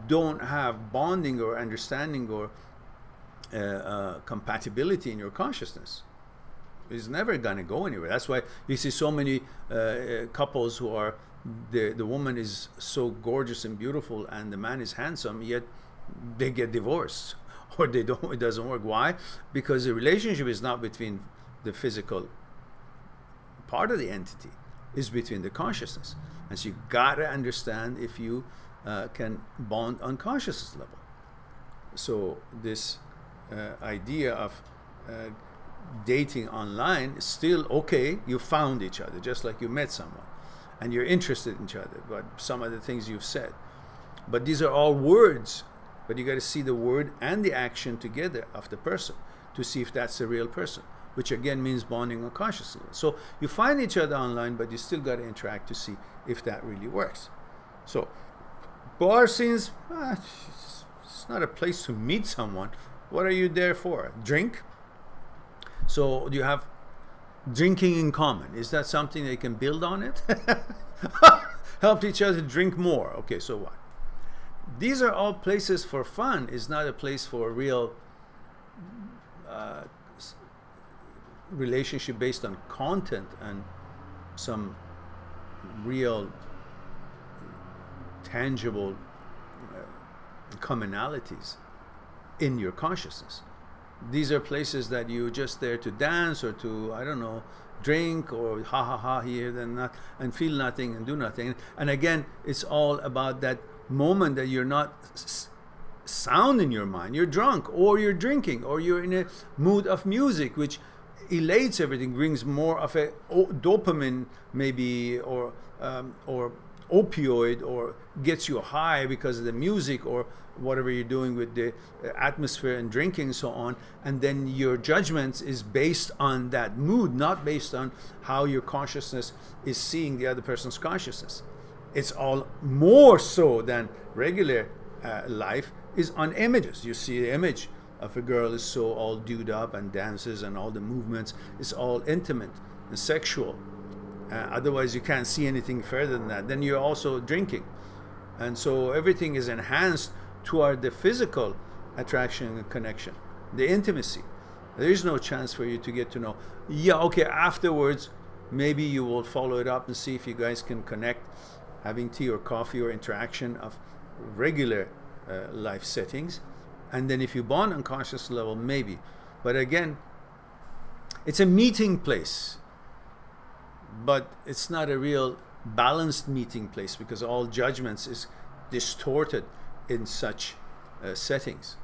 don't have bonding or understanding or compatibility in your consciousness, it's never going to go anywhere. That's why you see so many couples who are, the woman is so gorgeous and beautiful and the man is handsome, yet they get divorced or they don't, it doesn't work. Why? Because the relationship is not between the physical part of the entity, is between the consciousness. And so you gotta understand if you can bond on consciousness level. So this idea of dating online is still okay. You found each other, just like you met someone and you're interested in each other, but some of the things you've said. But these are all words, but you got to see the word and the action together of the person to see if that's a real person, which again means bonding on consciousness. So you find each other online, but you still got to interact to see if that really works. So bar scenes, it's not a place to meet someone. What are you there for? Drink? So do you have drinking in common? Is that something they can build on it? Help each other drink more. Okay, so what? These are all places for fun. It's not a place for real relationship based on content and some real tangible commonalities in your consciousness. These are places that you're just there to dance or to, I don't know, drink or ha ha ha here then not, and feel nothing and do nothing. And again, it's all about that moment that you're not sound in your mind. You're drunk or you're drinking or you're in a mood of music which elates everything, brings more of a dopamine maybe, or opioid, or gets you high because of the music or whatever you're doing with the atmosphere and drinking and so on. And then your judgments is based on that mood, not based on how your consciousness is seeing the other person's consciousness. It's all more so than regular life is on images. You see the image of a girl is so all dewed up and dances and all the movements is all intimate and sexual, Otherwise, you can't see anything further than that. Then you're also drinking. And so everything is enhanced toward the physical attraction and connection, the intimacy. There is no chance for you to get to know. Yeah, okay, afterwards, maybe you will follow it up and see if you guys can connect, having tea or coffee or interaction of regular life settings. And then if you bond on conscious level, maybe. But again, it's a meeting place, but it's not a real balanced meeting place, because all judgments is distorted in such settings.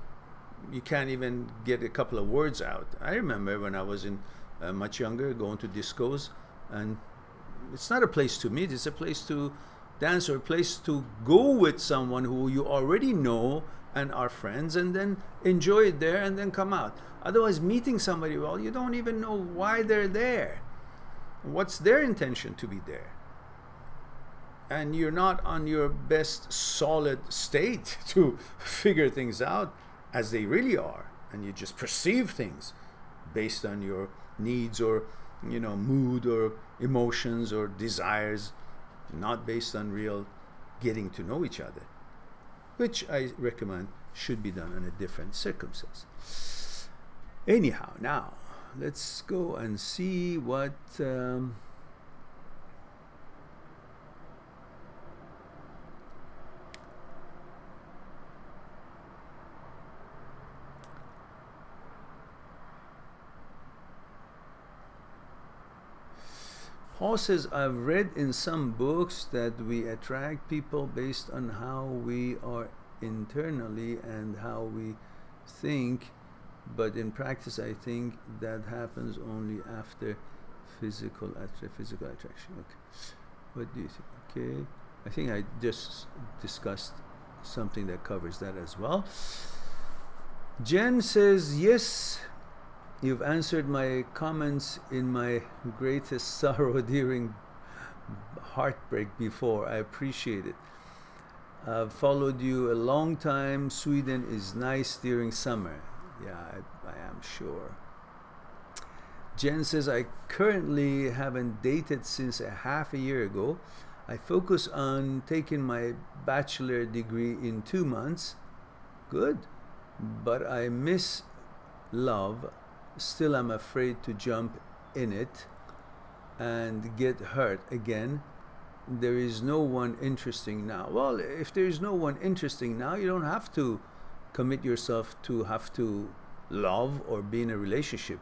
You can't even get a couple of words out. I remember when I was much younger, going to discos, and it's not a place to meet, it's a place to dance, or a place to go with someone who you already know and are friends, and then enjoy it there and then come out. Otherwise, meeting somebody, well, you don't even know why they're there. What's their intention to be there? And you're not on your best solid state to figure things out as they really are, and you just perceive things based on your needs or mood or emotions or desires, not based on real getting to know each other, which I recommend should be done under different circumstances. Anyhow, now let's go and see what Paul says, I've read in some books that we attract people based on how we are internally and how we think, but in practice I think that happens only after physical attraction. Okay. What do you think? Okay. I think I just discussed something that covers that as well. Jen says, yes, you've answered my comments in my greatest sorrow during heartbreak before. I appreciate it. I've followed you a long time. Sweden is nice during summer. Yeah, I am sure. Jen says, I currently haven't dated since a half a year ago. I focus on taking my bachelor degree in 2 months. Good. But I miss love. Still, I'm afraid to jump in it and get hurt again. There is no one interesting now. Well, if there is no one interesting now, you don't have to commit yourself to have to love or be in a relationship.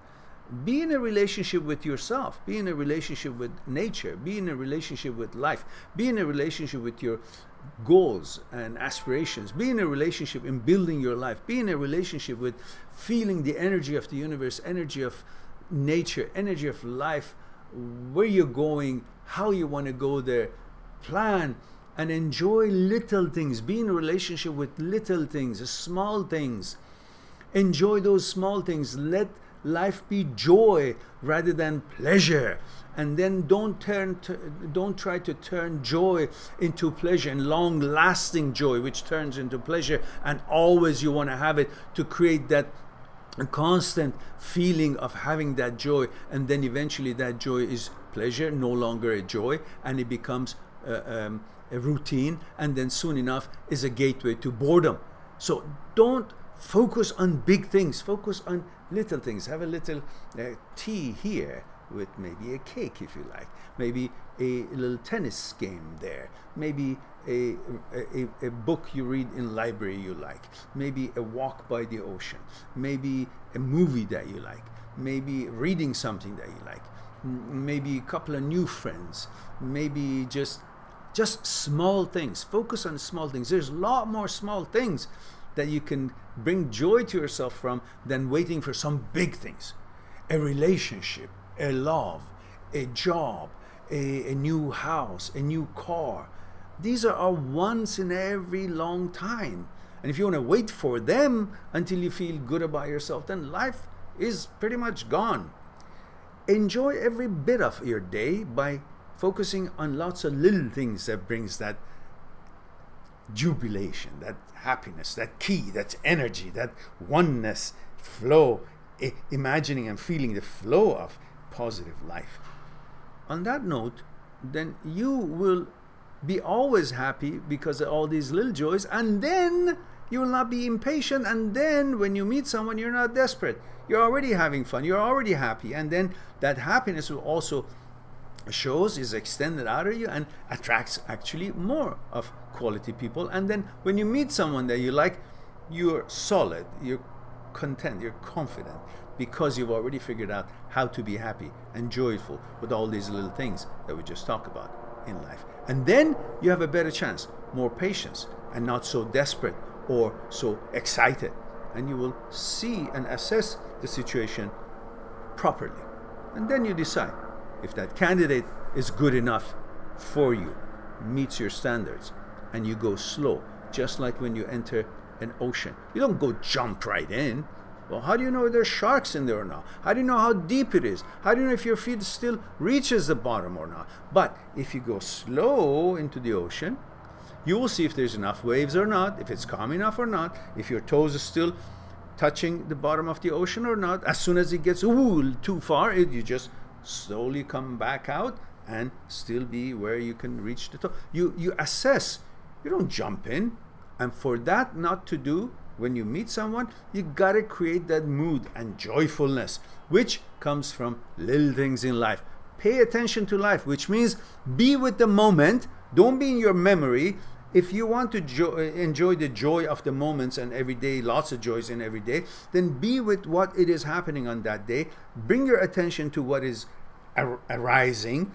Be in a relationship with yourself. Be in a relationship with nature. Be in a relationship with life. Be in a relationship with your goals and aspirations. Be in a relationship in building your life. Be in a relationship with feeling the energy of the universe, energy of nature, energy of life, where you're going, how you want to go there. Plan and enjoy little things. Be in a relationship with little things, small things. Enjoy those small things. Let life be joy rather than pleasure. And then don't try to turn joy into pleasure, and long-lasting joy, which turns into pleasure, and always you want to have it to create that constant feeling of having that joy, and then eventually that joy is pleasure, no longer a joy, and it becomes a routine, and then soon enough is a gateway to boredom. So don't focus on big things, focus on little things. Have a little tea here with maybe a cake if you like, maybe a little tennis game there, maybe a book you read in library you like, maybe a walk by the ocean, maybe a movie that you like, maybe reading something that you like, maybe a couple of new friends, maybe just small things. Focus on small things. There's a lot more small things that you can bring joy to yourself from than waiting for some big things. A relationship, a love, a job, a new house, a new car. These are once in every long time. And if you want to wait for them until you feel good about yourself, then life is pretty much gone. Enjoy every bit of your day by focusing on lots of little things that brings that jubilation, that happiness, that key, that energy, that oneness, flow, imagining and feeling the flow of positive life. On that note, then you will be always happy because of all these little joys, and then you will not be impatient, and then when you meet someone, you're not desperate. You're already having fun, you're already happy, and then that happiness will also is extended out of you and attracts actually more of quality people. And then when you meet someone that you like, you're solid, you're content, you're confident, because you've already figured out how to be happy and joyful with all these little things that we just talked about in life. And then you have a better chance, more patience, and not so desperate or so excited. And you will see and assess the situation properly. And then you decide if that candidate is good enough for you, meets your standards, and you go slow, just like when you enter an ocean. You don't go jump right in. Well, how do you know if there's sharks in there or not? How do you know how deep it is? How do you know if your feet still reaches the bottom or not? But if you go slow into the ocean, you will see if there's enough waves or not, if it's calm enough or not, if your toes are still touching the bottom of the ocean or not. As soon as it gets too far, you just slowly come back out and still be where you can reach the top. You assess. You don't jump in. And for that not to do, when you meet someone, you gotta create that mood and joyfulness, which comes from little things in life. Pay attention to life, which means be with the moment. Don't be in your memory. If you want to enjoy the joy of the moments and every day, lots of joys in every day, then be with what it is happening on that day. Bring your attention to what is arising,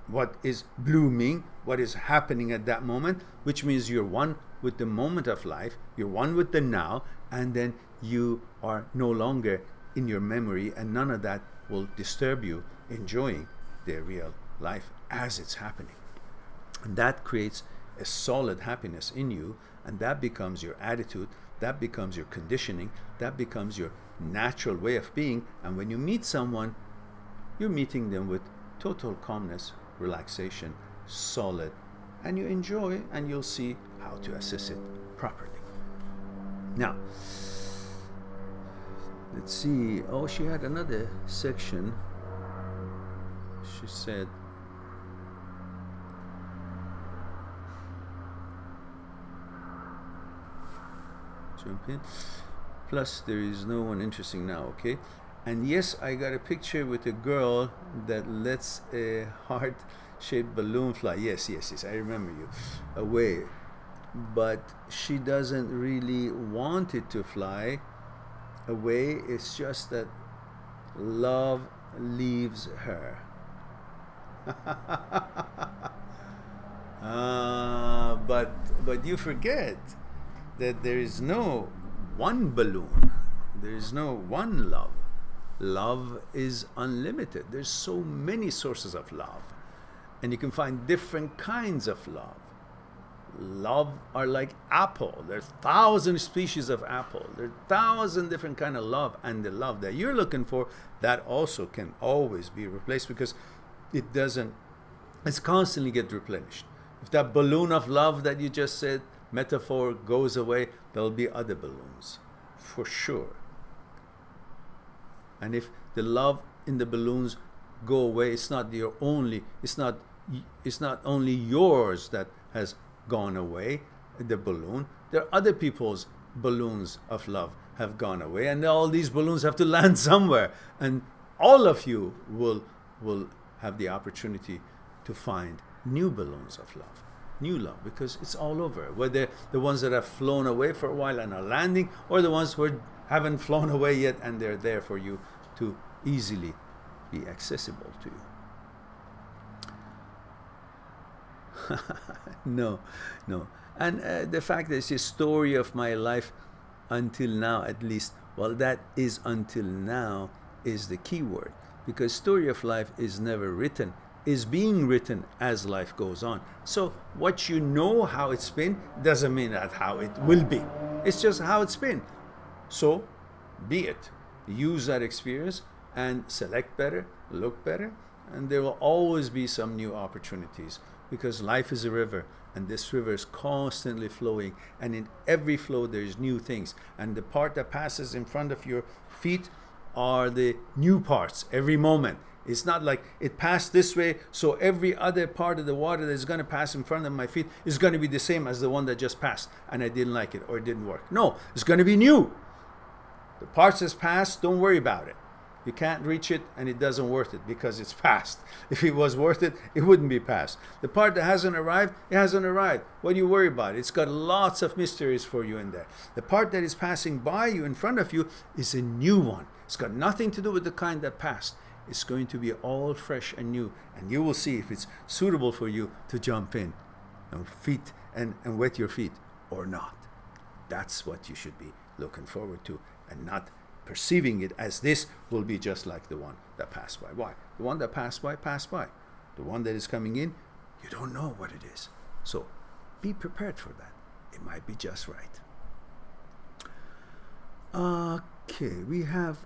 what is blooming, what is happening at that moment, which means you're one with the moment of life, you're one with the now, and then you are no longer in your memory, and none of that will disturb you enjoying the real life as it's happening. And that creates a solid happiness in you, and that becomes your attitude, that becomes your conditioning, that becomes your natural way of being. And when you meet someone, you're meeting them with total calmness, relaxation, solid, and you enjoy, and you'll see how to assess it properly. Now, let's see. Oh, she had another section. She said, jump in. Plus, there is no one interesting now, okay? And yes, I got a picture with a girl that lets a heart-shaped balloon fly. Yes, I remember you. Away. But she doesn't really want it to fly away. It's just that love leaves her. But you forget that there is no one balloon. There is no one love. Love is unlimited. There's so many sources of love, and you can find different kinds of love. Love are like apple. There's 1,000 species of apple. There are 1,000 different kind of love, and the love that you're looking for, that also can always be replaced, because it's constantly get replenished. If that balloon of love that you just said, metaphor, goes away, there'll be other balloons for sure. And if the love in the balloons go away, it's not only yours that has gone away, the balloon. There are other people's balloons of love have gone away, and all these balloons have to land somewhere, and all of you will have the opportunity to find new balloons of love, new love, because it's all over, whether the ones that have flown away for a while and are landing, or the ones who haven't flown away yet and they're there for you to easily be accessible to you. No. And the fact that it's a story of my life until now, at least, well, that is until now is the key word, because story of life is never written, is being written as life goes on. So what you know how it's been doesn't mean that how it will be. It's just how it's been. So be it. Use that experience and select better, look better, and there will always be some new opportunities, because life is a river, and this river is constantly flowing, and in every flow there's new things, and the part that passes in front of your feet are the new parts every moment. It's not like it passed this way, so every other part of the water that's going to pass in front of my feet is going to be the same as the one that just passed, and I didn't like it or it didn't work. No, it's going to be new. The parts that's passed, don't worry about it. You can't reach it, and it doesn't worth it because it's past. If it was worth it, it wouldn't be past. The part that hasn't arrived, it hasn't arrived. What do you worry about? It's got lots of mysteries for you in there. The part that is passing by you, in front of you, is a new one. It's got nothing to do with the kind that passed. It's going to be all fresh and new, and you will see if it's suitable for you to jump in and wet your feet or not. That's what you should be looking forward to, and not perceiving it as this will be just like the one that passed by. Why? The one that passed by, passed by. The one that is coming in, you don't know what it is. So be prepared for that. It might be just right. Okay, we have...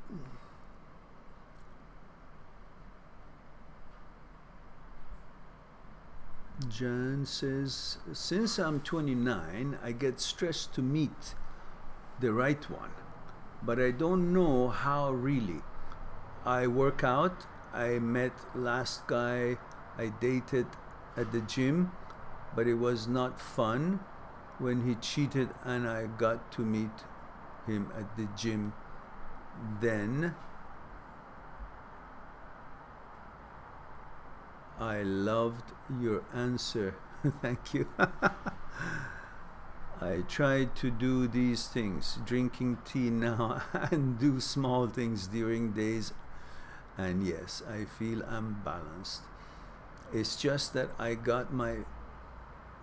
Jan says, since I'm 29, I get stressed to meet the right one, but I don't know how really. I work out. I met last guy I dated at the gym, but it was not fun when he cheated and I got to meet him at the gym then. I loved your answer. Thank you. I try to do these things, drinking tea now and do small things during days, and yes, I feel I'm balanced. It's just that I got my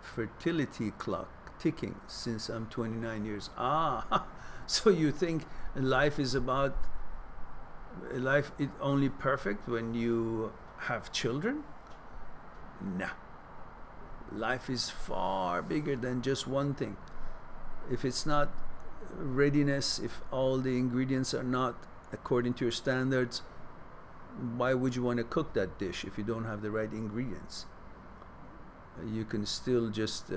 fertility clock ticking since I'm 29 years. So you think life is about, life is only perfect when you have children? Nah. Life is far bigger than just one thing. If it's not readiness, if all the ingredients are not according to your standards, why would you want to cook that dish if you don't have the right ingredients? You can still just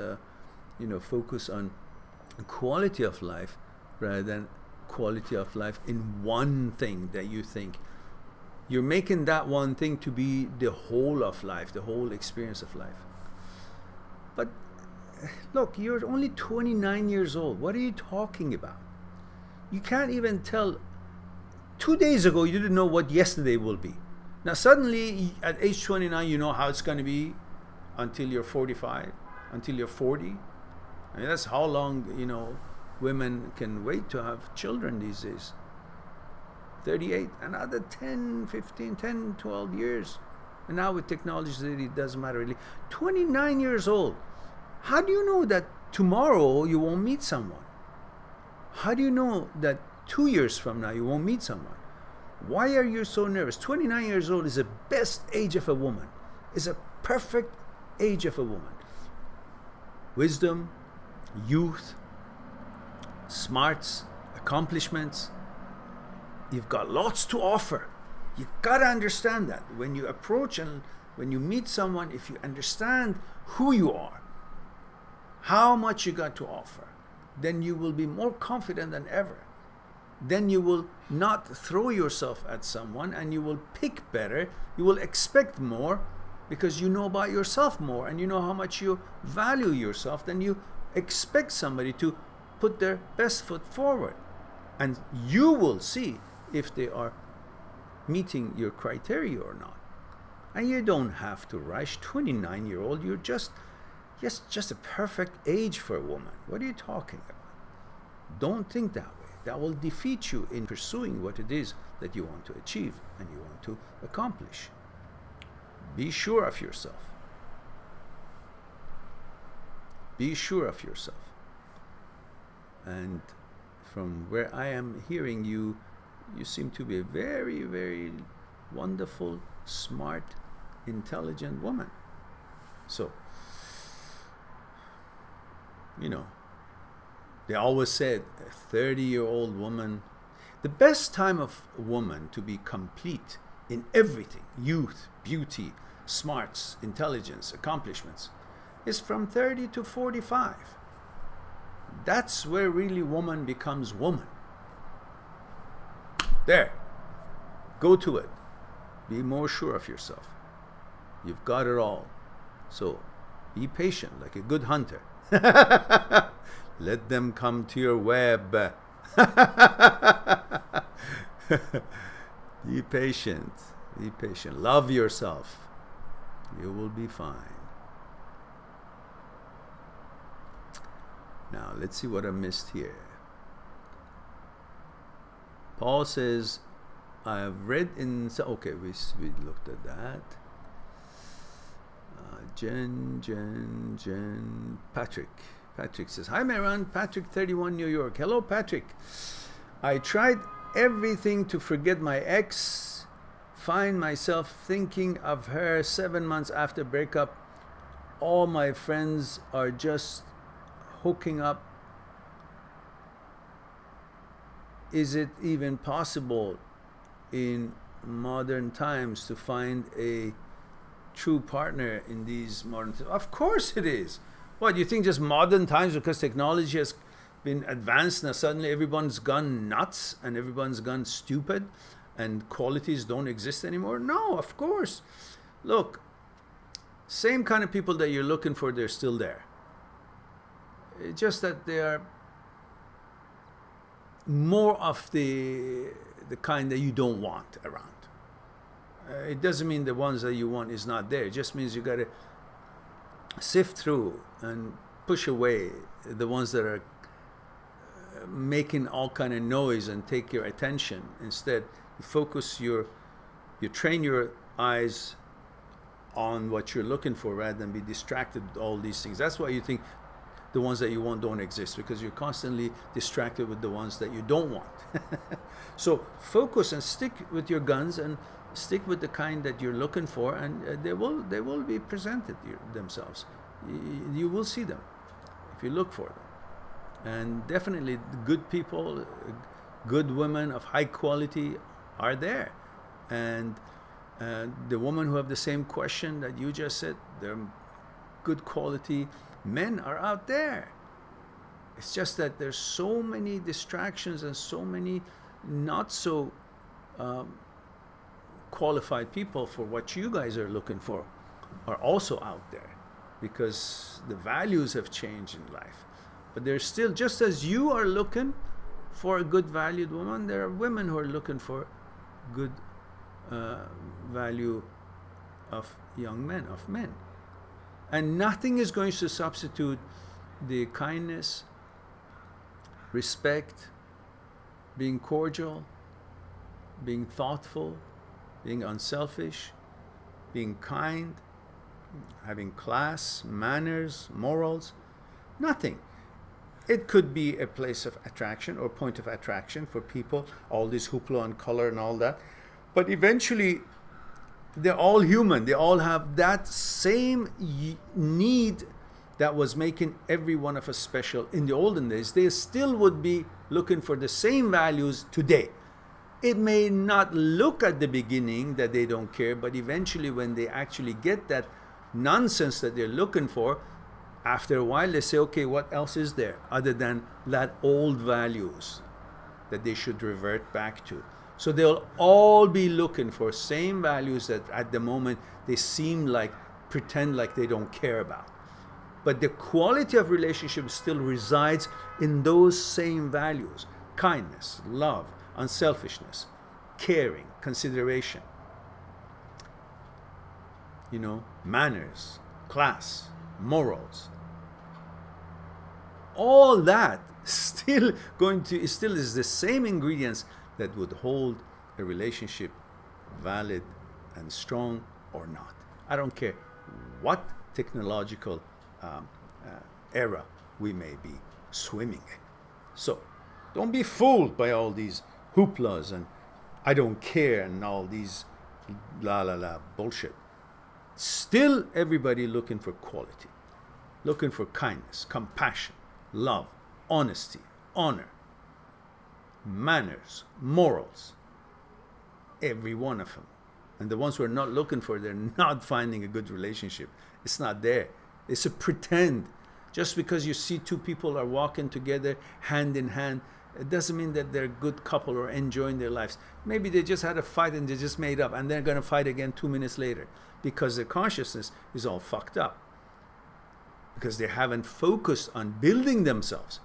focus on quality of life rather than quality of life in one thing that you think. You're making that one thing to be the whole of life, the whole experience of life. But look, you're only 29 years old. What are you talking about? You can't even tell. 2 days ago, you didn't know what yesterday will be. Now suddenly, at age 29, you know how it's going to be until you're 45, until you're 40. I mean, that's how long, women can wait to have children these days. 38, another 10, 15, 10, 12 years. And now with technology, it doesn't matter really. 29 years old. How do you know that tomorrow you won't meet someone? How do you know that 2 years from now you won't meet someone? Why are you so nervous? 29 years old is the best age of a woman. It's a perfect age of a woman. Wisdom, youth, smarts, accomplishments. You've got lots to offer. You've got to understand that. When you approach and when you meet someone, if you understand who you are, how much you got to offer, then you will be more confident than ever. Then you will not throw yourself at someone, and you will pick better. You will expect more because you know about yourself more, and you know how much you value yourself. Then you expect somebody to put their best foot forward, and you will see if they are meeting your criteria or not. And you don't have to rush. 29-year-old, you're just a perfect age for a woman. What are you talking about? Don't think that way. That will defeat you in pursuing what it is that you want to achieve and you want to accomplish. Be sure of yourself. Be sure of yourself. And from where I am hearing you, you seem to be a very, very wonderful, smart, intelligent woman. So, they always said a 30-year-old woman, the best time of a woman to be complete in everything, youth, beauty, smarts, intelligence, accomplishments, is from 30 to 45. That's where really woman becomes woman. There, go to it. Be more sure of yourself. You've got it all. So be patient like a good hunter. Let them come to your web. Be patient. Be patient. Love yourself. You will be fine. Now, let's see what I missed here. Paul says, I have read in... Okay, we looked at that. Patrick. Patrick says, hi, Mehran. Patrick, 31, New York. Hello, Patrick. I tried everything to forget my ex. Find myself thinking of her 7 months after breakup. All my friends are just hooking up. Is it even possible in modern times to find a true partner in these modern times? Of course it is. What, you think just modern times because technology has been advanced now suddenly everyone's gone nuts and everyone's gone stupid and qualities don't exist anymore? No, of course. Look, same kind of people that you're looking for, they're still there. It's just that they are more of the kind that you don't want around. It doesn't mean the ones that you want is not there. It just means you got to sift through and push away the ones that are making all kind of noise and take your attention. Instead, you focus you train your eyes on what you're looking for rather than be distracted with all these things. That's why you think the ones that you want don't exist, because you're constantly distracted with the ones that you don't want. So focus and stick with your guns and stick with the kind that you're looking for, and they will be presented themselves. You will see them if you look for them. And definitely good people, good women of high quality are there. And the women who have the same question that you just said, they're good quality men are out there. It's just that there's so many distractions and so many not so qualified people for what you guys are looking for are also out there, because the values have changed in life. But there's still, just as you are looking for a good valued woman, there are women who are looking for good value of young men, of men. And nothing is going to substitute the kindness, respect, being cordial, being thoughtful, being unselfish, being kind, having class, manners, morals. Nothing. It could be a place of attraction or point of attraction for people, all this hoopla and color and all that. But eventually, they're all human. They all have that same need that was making every one of us special in the olden days. They still would be looking for the same values today. It may not look at the beginning that they don't care, but eventually when they actually get that nonsense that they're looking for, after a while they say, okay, what else is there other than that old values that they should revert back to? So they'll all be looking for same values that at the moment they seem like, pretend like they don't care about. But the quality of relationship still resides in those same values: kindness, love, unselfishness, caring, consideration, manners, class, morals. All that still is the same ingredients that would hold a relationship valid and strong or not. I don't care what technological era we may be swimming in. So don't be fooled by all these hooplas and I don't care and all these la la la bullshit. Still everybody looking for quality, looking for kindness, compassion, love, honesty, honor, manners, morals, every one of them. And the ones who are not looking for it, they're not finding a good relationship. It's not there. It's a pretend. Just because you see two people are walking together hand in hand, It doesn't mean that they're a good couple or enjoying their lives. Maybe they just had a fight and they just made up, and they're going to fight again 2 minutes later because their consciousness is all fucked up. Because they haven't focused on building themselves.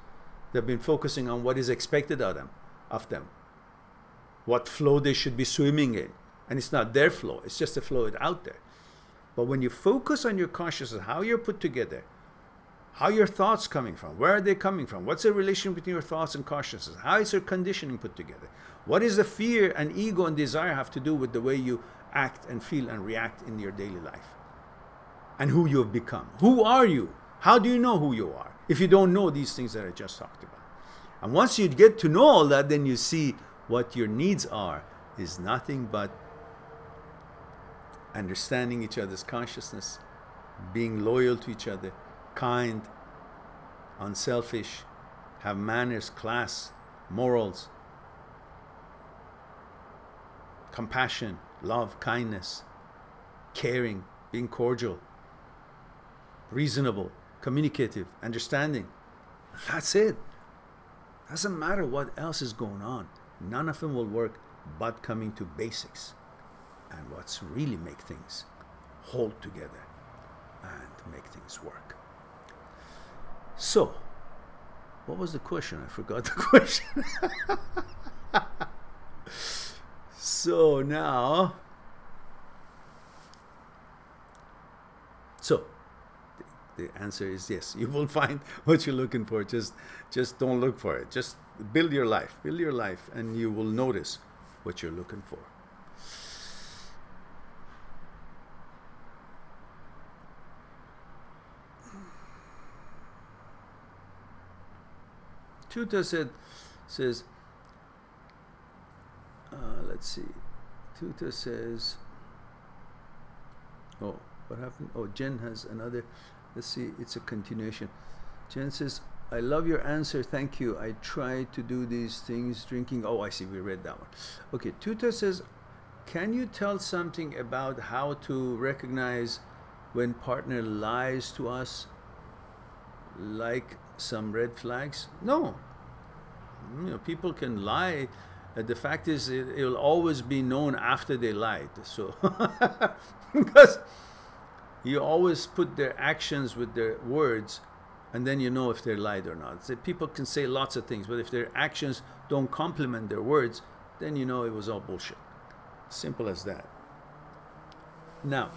They've been focusing on what is expected of them. What flow they should be swimming in. And it's not their flow, it's just a flow out there. But when you focus on your consciousness, how you're put together, how your thoughts coming from, where are they coming from, what's the relation between your thoughts and consciousness, how is your conditioning put together, what is the fear and ego and desire have to do with the way you act and feel and react in your daily life, and who you have become. Who are you? How do you know who you are if you don't know these things that I just talked about? And once you get to know all that, then you see what your needs are is nothing but understanding each other's consciousness, being loyal to each other, kind, unselfish, have manners, class, morals, compassion, love, kindness, caring, being cordial, reasonable, communicative, understanding. That's it. Doesn't matter what else is going on. None of them will work but coming to basics and what's really make things hold together and make things work. So, what was the question? I forgot the question. So now, the answer is yes. You will find what you're looking for. Just don't look for it. Just build your life. Build your life, and you will notice what you're looking for. Tuta says, let's see. Tuta says, oh, what happened? Oh, Jen has another. Let's see, it's a continuation. Jen says, I love your answer, thank you. I try to do these things, drinking. Oh, I see, we read that one. Okay, Tuta says, can you tell something about how to recognize when partner lies to us, like some red flags? No. You know, people can lie. The fact is, it'll always be known after they lied. So, because you always put their actions with their words, and then you know if they lied or not. So people can say lots of things, but if their actions don't complement their words, then you know it was all bullshit. Simple as that. Now,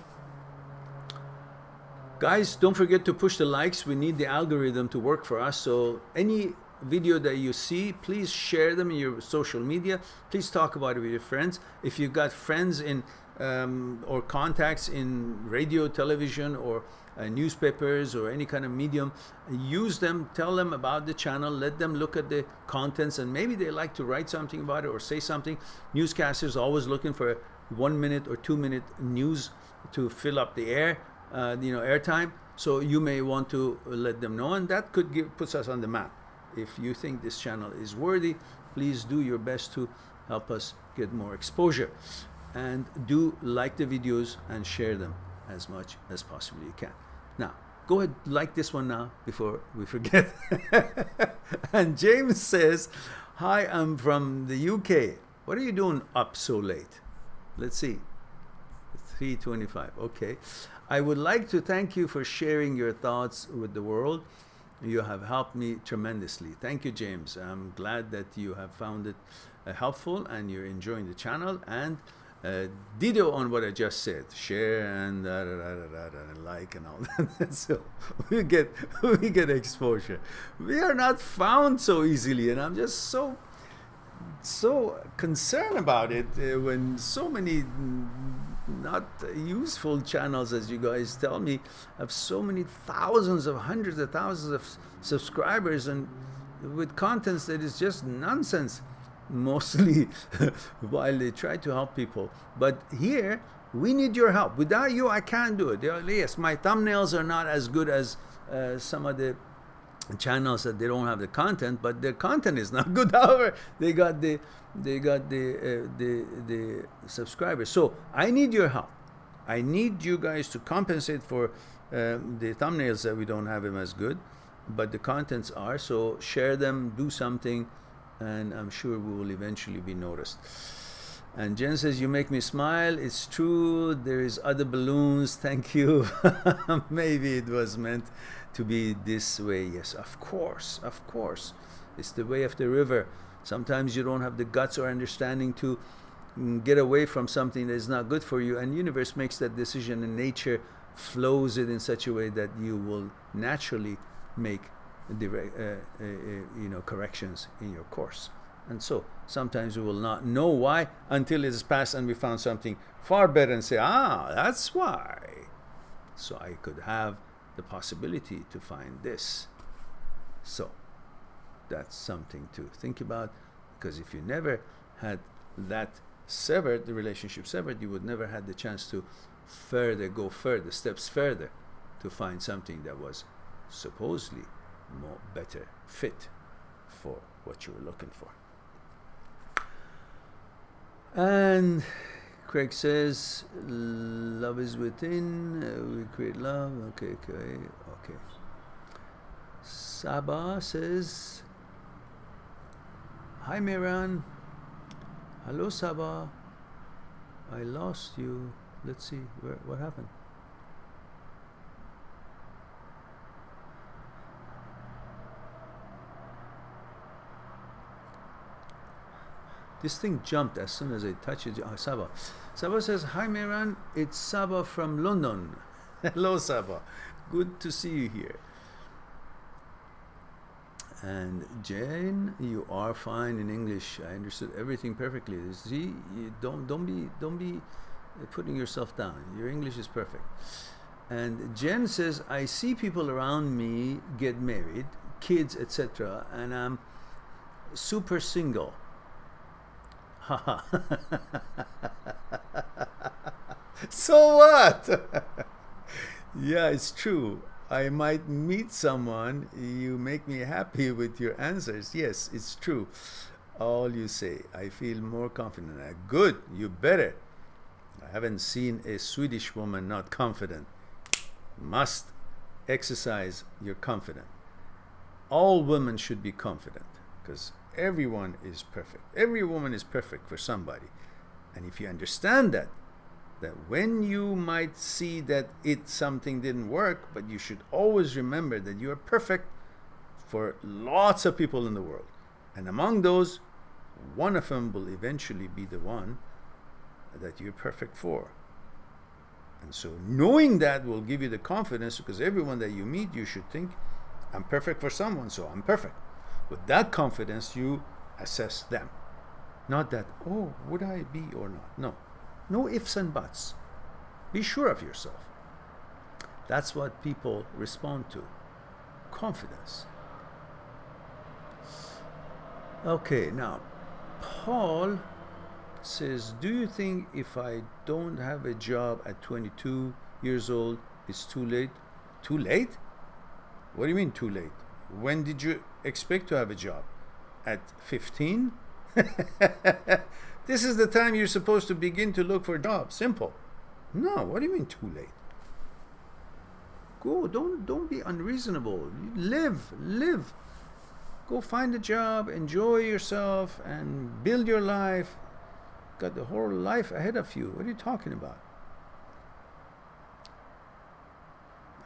guys, don't forget to push the likes. We need the algorithm to work for us. So any video that you see, please share them in your social media. Please talk about it with your friends. If you've got friends in or contacts in radio, television, or newspapers, or any kind of medium, use them, tell them about the channel, let them look at the contents, and maybe they like to write something about it or say something. Newscasters always looking for 1 minute or 2 minute news to fill up the air, airtime. So you may want to let them know, and that could puts us on the map. If you think this channel is worthy, please do your best to help us get more exposure. And do like the videos and share them as much as possibly you can. Now, go ahead, like this one now before we forget. And James says, hi, I'm from the UK. What are you doing up so late? Let's see. 3:25. Okay. I would like to thank you for sharing your thoughts with the world. You have helped me tremendously. Thank you, James. I'm glad that you have found it helpful and you're enjoying the channel. And ditto on what I just said. Share and like and all that. So we get exposure. We are not found so easily, and I'm just so concerned about it when so many not useful channels, as you guys tell me, have so many thousands of hundreds of thousands of subscribers, and with contents that is just nonsense mostly, while they try to help people. But here we need your help. Without you, I can't do it. Yes, my thumbnails are not as good as some of the channels that they don't have the content, but their content is not good. However, they got the subscribers. So I need your help. I need you guys to compensate for the thumbnails that we don't have them as good, but the contents are. So share them, do something, and I'm sure we will eventually be noticed. And Jen says, you make me smile. It's true. There is other balloons. Thank you. Maybe it was meant to be this way. Yes, of course. Of course. It's the way of the river. Sometimes you don't have the guts or understanding to get away from something that is not good for you. And the universe makes that decision, and nature flows it in such a way that you will naturally make corrections in your course. And so sometimes we will not know why until it is past and we found something far better and say, ah, that's why. So I could have the possibility to find this. So that's something to think about, because if you never had that severed, the relationship severed, you would never had the chance to go further, steps further, to find something that was supposedly more better fit for what you were looking for. And Craig says, love is within, we create love. Okay. Saba says, hi Mehran. Hello Saba. I lost you. Let's see, what happened? This thing jumped as soon as I touched it. Oh, Saba. Saba says, hi Mehran, it's Saba from London. Hello Saba. Good to see you here. And Jane, you are fine in English. I understood everything perfectly. See, you don't be putting yourself down. Your English is perfect. And Jen says, I see people around me get married, kids, etc., and I'm super single. Haha. So what? Yeah, it's true. I might meet someone. You make me happy with your answers. Yes, it's true. All you say. I feel more confident. Good. You better. I haven't seen a Swedish woman not confident. Must exercise your confidence. All women should be confident, because everyone is perfect. Every woman is perfect for somebody. And if you understand that when you might see that something didn't work, but you should always remember that you are perfect for lots of people in the world. And among those, one of them will eventually be the one that you're perfect for. And so knowing that will give you the confidence, because everyone that you meet, you should think, I'm perfect for someone, so I'm perfect. With that confidence, you assess them. Not that, oh, would I be or not? No. No ifs and buts. Be sure of yourself. That's what people respond to. Confidence. Okay, now, Paul says, do you think if I don't have a job at 22 years old, it's too late? Too late? What do you mean too late? When did you expect to have a job? At 15? This is the time you're supposed to begin to look for jobs. Simple. No, what do you mean too late? Go, don't be unreasonable. Live. Go find a job, enjoy yourself, and build your life. Got the whole life ahead of you. What are you talking about?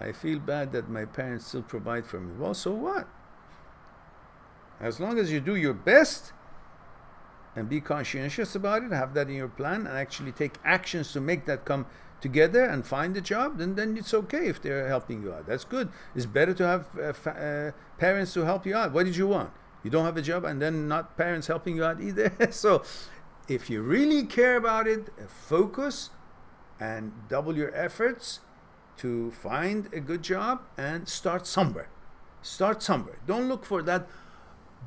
I feel bad that my parents still provide for me. Well, so what? As long as you do your best and be conscientious about it, have that in your plan, and actually take actions to make that come together and find a job, then it's okay if they're helping you out. That's good. It's better to have parents to help you out. What did you want? You don't have a job and then not parents helping you out either? So if you really care about it, focus and double your efforts to find a good job and start somewhere. Start somewhere. Don't look for that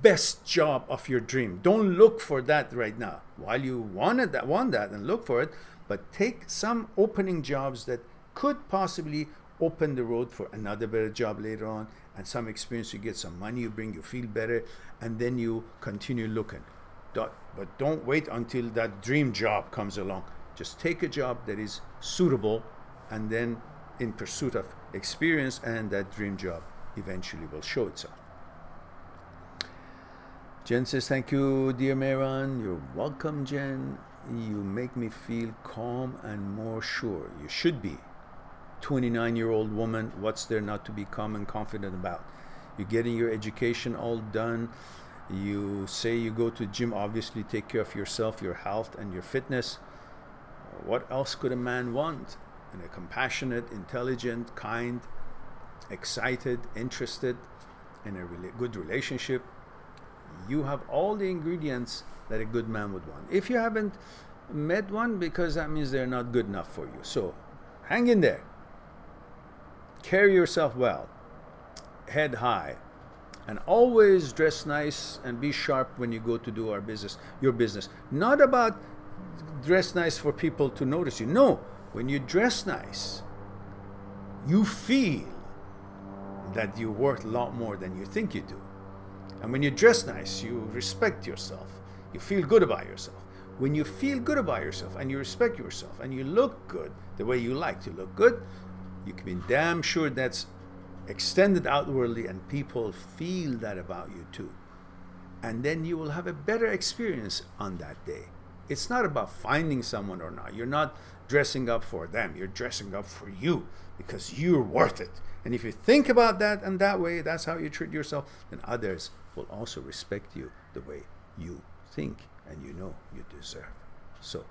best job of your dream. Don't look for that right now. While you want that and look for it, but take some opening jobs that could possibly open the road for another better job later on, and some experience, you get some money, you bring, you feel better, and then you continue looking. But don't wait until that dream job comes along. Just take a job that is suitable, and then in pursuit of experience, and that dream job eventually will show itself. Jen says, thank you, dear Mehran. You're welcome, Jen. You make me feel calm and more sure. You should be. 29-year-old woman, what's there not to be calm and confident about? You're getting your education all done. You say you go to the gym, obviously take care of yourself, your health, and your fitness. What else could a man want? And a compassionate, intelligent, kind, excited, interested in a good relationship. You have all the ingredients that a good man would want. If you haven't met one, because that means they're not good enough for you. So hang in there. Carry yourself well. Head high. And always dress nice and be sharp when you go to do your business. Not about dress nice for people to notice you. No, when you dress nice, you feel that you're worth a lot more than you think you do. And when you dress nice, you respect yourself. You feel good about yourself. When you feel good about yourself and you respect yourself and you look good the way you like to look good, you can be damn sure that's extended outwardly and people feel that about you too. And then you will have a better experience on that day. It's not about finding someone or not. You're not dressing up for them. You're dressing up for you because you're worth it. And if you think about that and that way, that's how you treat yourself, then others will also respect you the way you think and you know you deserve. So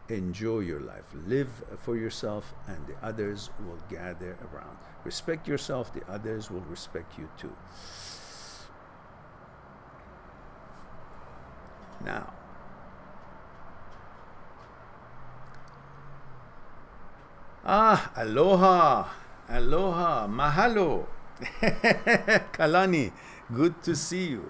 enjoy your life. Live for yourself and the others will gather around. Respect yourself, the others will respect you too. Now, aloha, aloha, mahalo. Kalani, good to see you.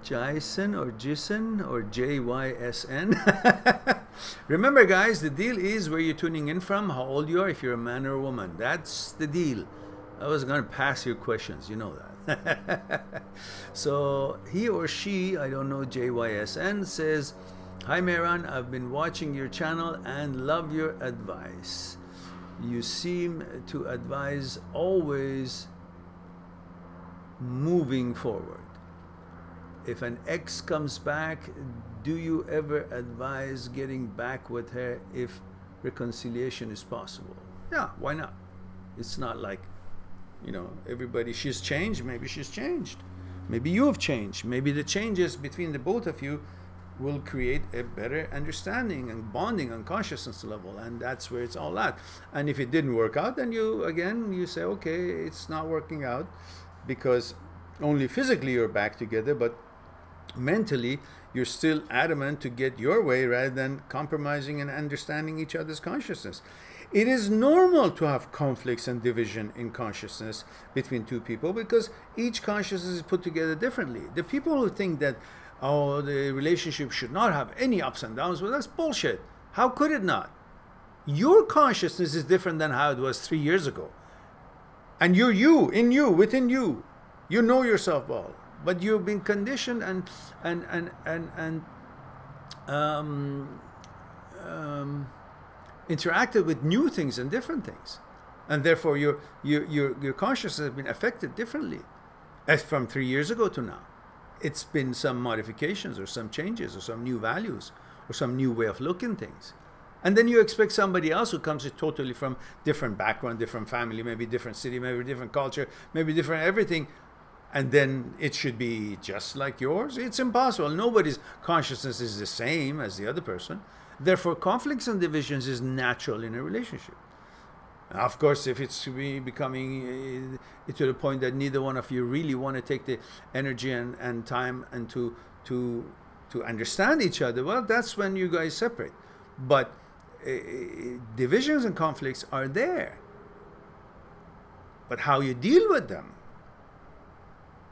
Jason or Jason or JYSN. Remember guys, the deal is where you're tuning in from, how old you are, if you're a man or a woman. That's the deal. I was going to pass your questions, you know that. So he or she, I don't know, JYSN says, hi Mehran, I've been watching your channel and love your advice. You seem to advise always moving forward. If an ex comes back, do you ever advise getting back with her if reconciliation is possible? Yeah, why not? It's not like, you know, everybody, she's changed, maybe she's changed. Maybe you have changed. Maybe the changes between the both of you will create a better understanding and bonding on consciousness level, and that's where it's all at. And if it didn't work out, then you say, okay, it's not working out because only physically you're back together, but mentally you're still adamant to get your way rather than compromising and understanding each other's consciousness. It is normal to have conflicts and division in consciousness between two people because each consciousness is put together differently. The people who think that, oh, the relationship should not have any ups and downs, well, that's bullshit. How could it not? Your consciousness is different than how it was 3 years ago. And you're you, in you, within you. You know yourself well. But you've been conditioned and interacted with new things and different things, and therefore your consciousness has been affected differently, as from 3 years ago to now. It's been some modifications or some changes or some new values or some new way of looking things, and then you expect somebody else who comes totally from different background, different family, maybe different city, maybe different culture, maybe different everything. And then it should be just like yours? It's impossible. Nobody's consciousness is the same as the other person. Therefore, conflicts and divisions is natural in a relationship. Now, of course, if it's becoming to the point that neither one of you really want to take the energy and time and to understand each other, well, that's when you guys separate. But divisions and conflicts are there. But how you deal with them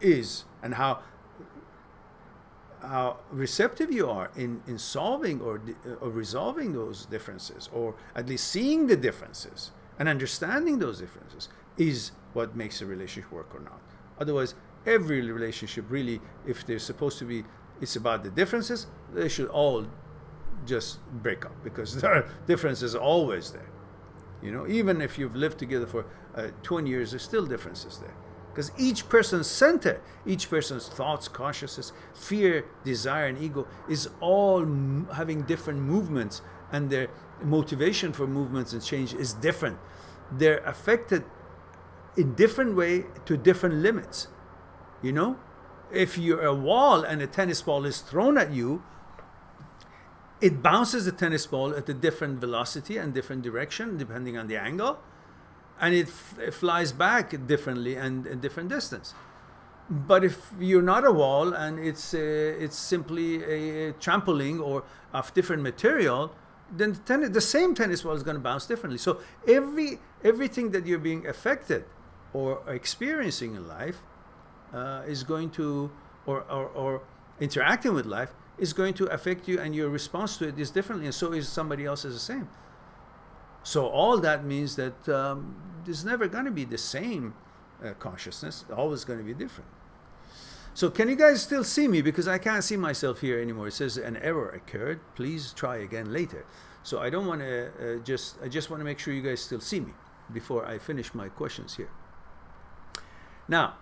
is, and how receptive you are in solving or resolving those differences, or at least seeing the differences and understanding those differences, is what makes a relationship work or not. Otherwise, every relationship really, if they're supposed to be, it's about the differences, they should all just break up, because there are differences always there. You know, even if you've lived together for 20 years, there's still differences there. Because each person's center, each person's thoughts, consciousness, fear, desire, and ego is all having different movements, and their motivation for movements and change is different. They're affected in different way to different limits. You know, if you're a wall and a tennis ball is thrown at you, it bounces the tennis ball at a different velocity and different direction depending on the angle, and it flies back differently and a different distance. But if you're not a wall and it's simply a trampoline or of different material, then the same tennis ball is going to bounce differently. So everything that you're being affected or experiencing in life is going to, or interacting with life, is going to affect you, and your response to it is differently, and so is somebody else's the same. So all that means that there's never going to be the same consciousness, always going to be different. So can you guys still see me? Because I can't see myself here anymore. It says an error occurred. Please try again later. So I don't want to I just want to make sure you guys still see me before I finish my questions here. Now,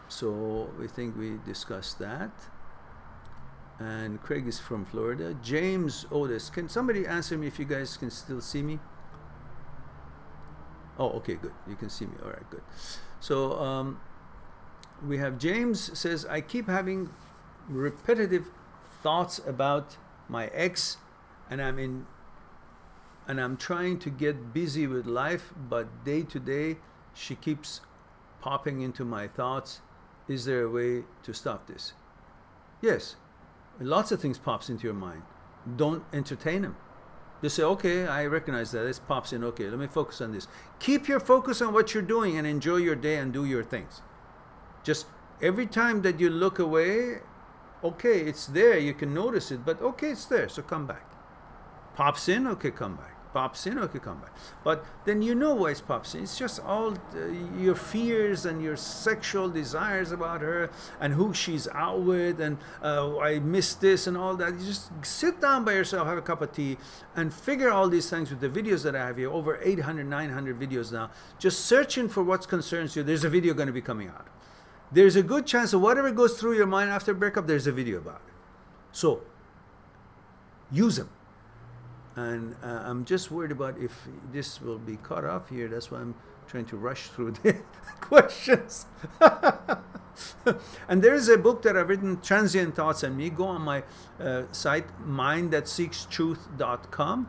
so we think we discussed that. And Craig is from Florida. James Otis, can somebody answer me if you guys can still see me? Oh, okay, good. You can see me. All right, good. So we have James says, I keep having repetitive thoughts about my ex, and I'm trying to get busy with life, but day to day she keeps popping into my thoughts. Is there a way to stop this? Yes. Lots of things pops into your mind. Don't entertain them. Just say, okay, I recognize that. This pops in. Okay, let me focus on this. Keep your focus on what you're doing and enjoy your day and do your things. Just every time that you look away, okay, it's there. You can notice it, but okay, it's there. So come back. Pops in, okay, come back. Pops in, okay, come back. But then you know why it pops in. It's just all your fears and your sexual desires about her and who she's out with, and I missed this and all that. You just sit down by yourself, have a cup of tea, and figure all these things with the videos that I have here. Over 800, 900 videos now. Just searching for what concerns you. There's a video going to be coming out. There's a good chance of whatever goes through your mind after breakup, there's a video about it. So use them. And I'm just worried about if this will be cut off here. That's why I'm trying to rush through the questions. And there is a book that I've written, Transient Thoughts and Me. Go on my site, mindthatseekstruth.com,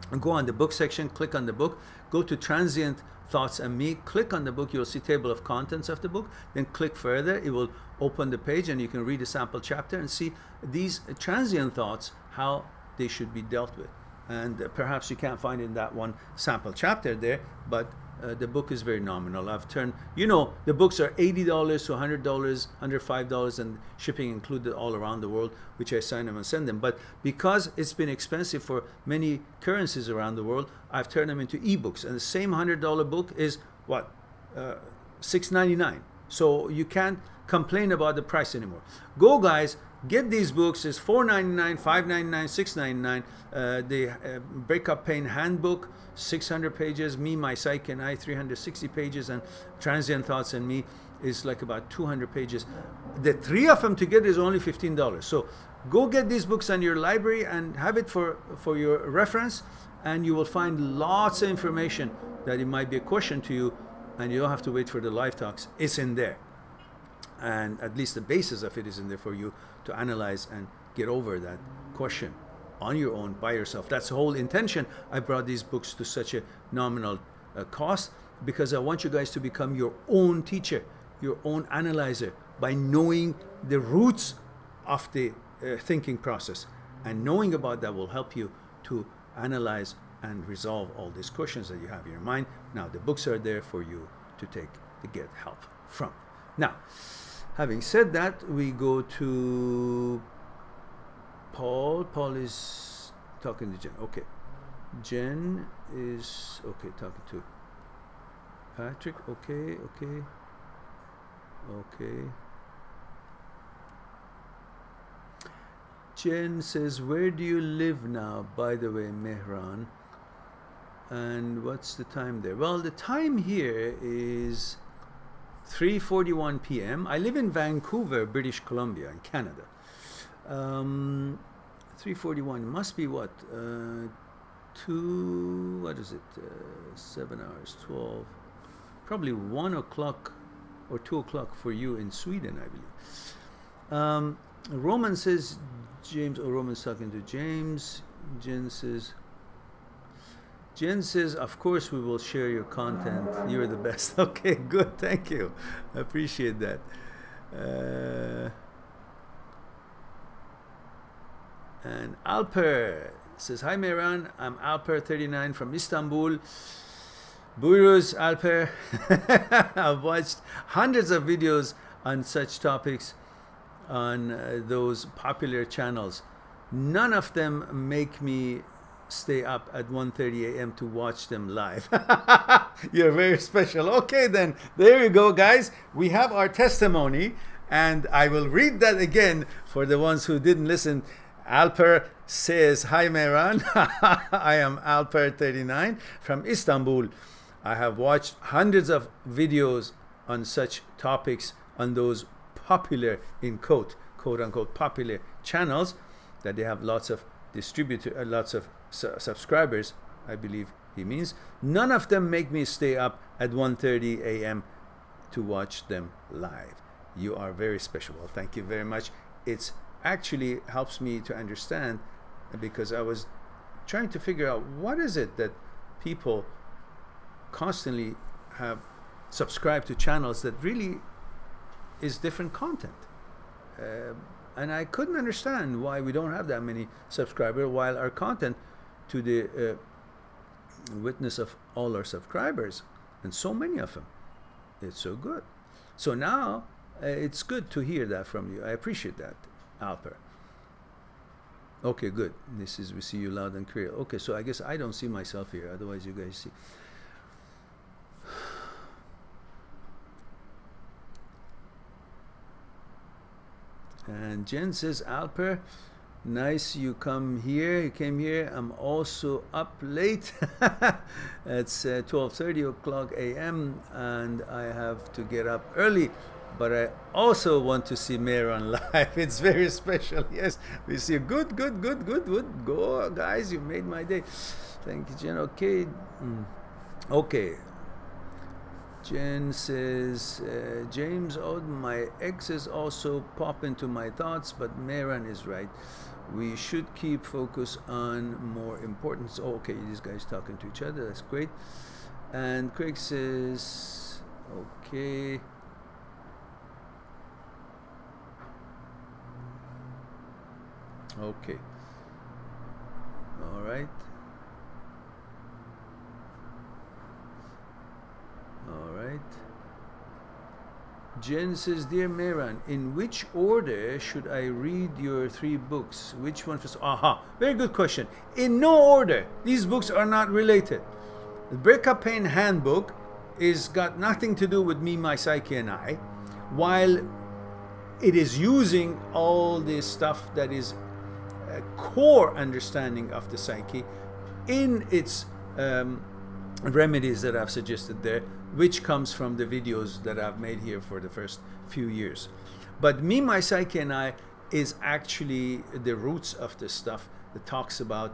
and go on the book section, click on the book, go to Transient Thoughts and Me, click on the book, you'll see table of contents of the book, then click further, it will open the page and you can read a sample chapter and see these transient thoughts, how they should be dealt with. And perhaps you can't find in that one sample chapter there, but the book is very nominal. I've turned, you know, the books are $80 to $100, $105, and shipping included all around the world, which I sign them and send them. But because it's been expensive for many currencies around the world, I've turned them into ebooks. And the same $100 book is what? $6.99. So you can't complain about the price anymore. Go, guys. Get these books. It's $4.99, $5.99, $6.99. The Breakup Pain Handbook, 600 pages. Me, My Psyche, and I, 360 pages. And Transient Thoughts and Me is like about 200 pages. The three of them together is only $15. So go get these books on your library and have it for your reference. And you will find lots of information that it might be a question to you. And you don't have to wait for the live talks. It's in there. And at least the basis of it is in there for you to analyze and get over that question on your own, by yourself. That's the whole intention. I brought these books to such a nominal cost, because I want you guys to become your own teacher, your own analyzer, by knowing the roots of the thinking process. And knowing about that will help you to analyze and resolve all these questions that you have in your mind. Now, the books are there for you to get help from. Now, having said that, we go to Paul. Paul is talking to Jen. Okay. Jen is okay, talking to Patrick. Okay, okay, okay. Jen says, where do you live now, by the way, Mehran? And what's the time there? Well, the time here is 3:41 p.m. I live in Vancouver, British Columbia, in Canada. 3:41 must be what? What is it? 7 hours, 12. Probably 1 o'clock or 2 o'clock for you in Sweden, I believe. Roman says, James, Roman's talking to James. Jen says, of course we will share your content. You're the best. Okay, good. Thank you. I appreciate that. And Alper says, hi Mehran, I'm Alper39 from Istanbul. Buyuruz Alper. I've watched hundreds of videos on such topics on those popular channels. None of them make me stay up at 1:30 a.m. to watch them live. You're very special. Okay, then there you go, guys. We have our testimony, and I will read that again for the ones who didn't listen. Alper says, hi Mehran, I am Alper39 from Istanbul. I have watched hundreds of videos on such topics on those popular, in quote unquote, popular channels that they have lots of lots of subscribers, I believe he means. None of them make me stay up at 1:30 a.m. to watch them live. You are very special. Well, thank you very much. It's actually helps me to understand, because I was trying to figure out what is it that people constantly have subscribed to channels that really is different content. And I couldn't understand why we don't have that many subscribers, while our content, to the witness of all our subscribers, and so many of them, it's so good. So now it's good to hear that from you. I appreciate that, Alper. Okay, good. We see you loud and clear. Okay, so I guess I don't see myself here, otherwise you guys see. And Jen says, Alper, nice you come here. You came here. I'm also up late. It's 12:30 o'clock a.m. and I have to get up early. But I also want to see Mehran live. It's very special. Yes, we see you. Good. Go, guys. You made my day. Thank you, Jen. Okay. Okay. Jen says, James, my exes also pop into my thoughts, but Mehran is right. We should keep focus on more important. Oh, okay, these guys talking to each other. That's great. And Craig says, okay. Okay. All right. All right. Jen says, dear Mehran, in which order should I read your 3 books? Which one first? Aha, very good question. In no order. These books are not related. The Breakup Pain Handbook is got nothing to do with me, my psyche, and I, while it is using all this stuff that is a core understanding of the psyche in its remedies that I've suggested there, which comes from the videos that I've made here for the first few years. But Me, My Psyche, and I is actually the roots of this stuff that talks about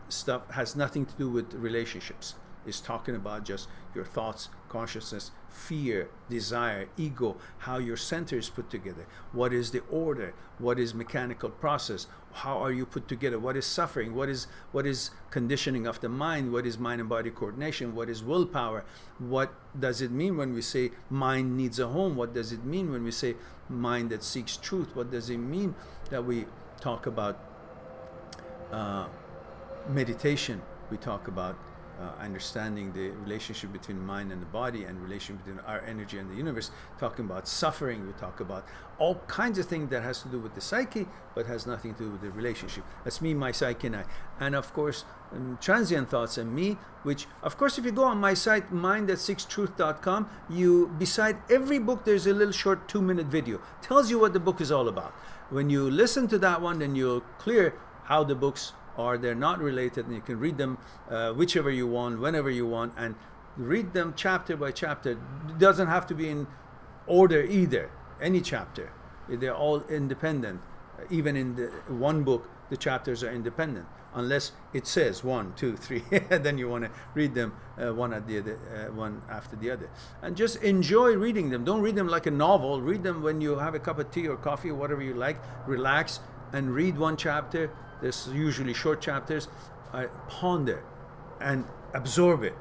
stuff, has nothing to do with relationships. It's talking about just your thoughts, consciousness, fear, desire, ego, how your center is put together, what is the order, what is mechanical process, how are you put together, what is suffering, what is conditioning of the mind, what is mind and body coordination, what is willpower, what does it mean when we say mind needs a home, what does it mean when we say mind that seeks truth, what does it mean that we talk about meditation, we talk about understanding the relationship between mind and the body and relationship between our energy and the universe, talking about suffering. We talk about all kinds of things that has to do with the psyche, but has nothing to do with the relationship. That's me, my psyche, and I. And of course, transient thoughts and me, which, of course, if you go on my site, mind@6truth.com, beside every book, there's a little short 2-minute video. Tells you what the book is all about. When you listen to that one, then you'll clear how the books are. They're not related, and you can read them whichever you want, whenever you want, and read them chapter by chapter. It doesn't have to be in order either. Any chapter. They're all independent. Even in the one book, the chapters are independent, unless it says 1, 2, 3. Then you want to read them one after the other, and just enjoy reading them. Don't read them like a novel. Read them when you have a cup of tea or coffee or whatever you like. Relax and read one chapter. There's usually short chapters. Ponder and absorb it,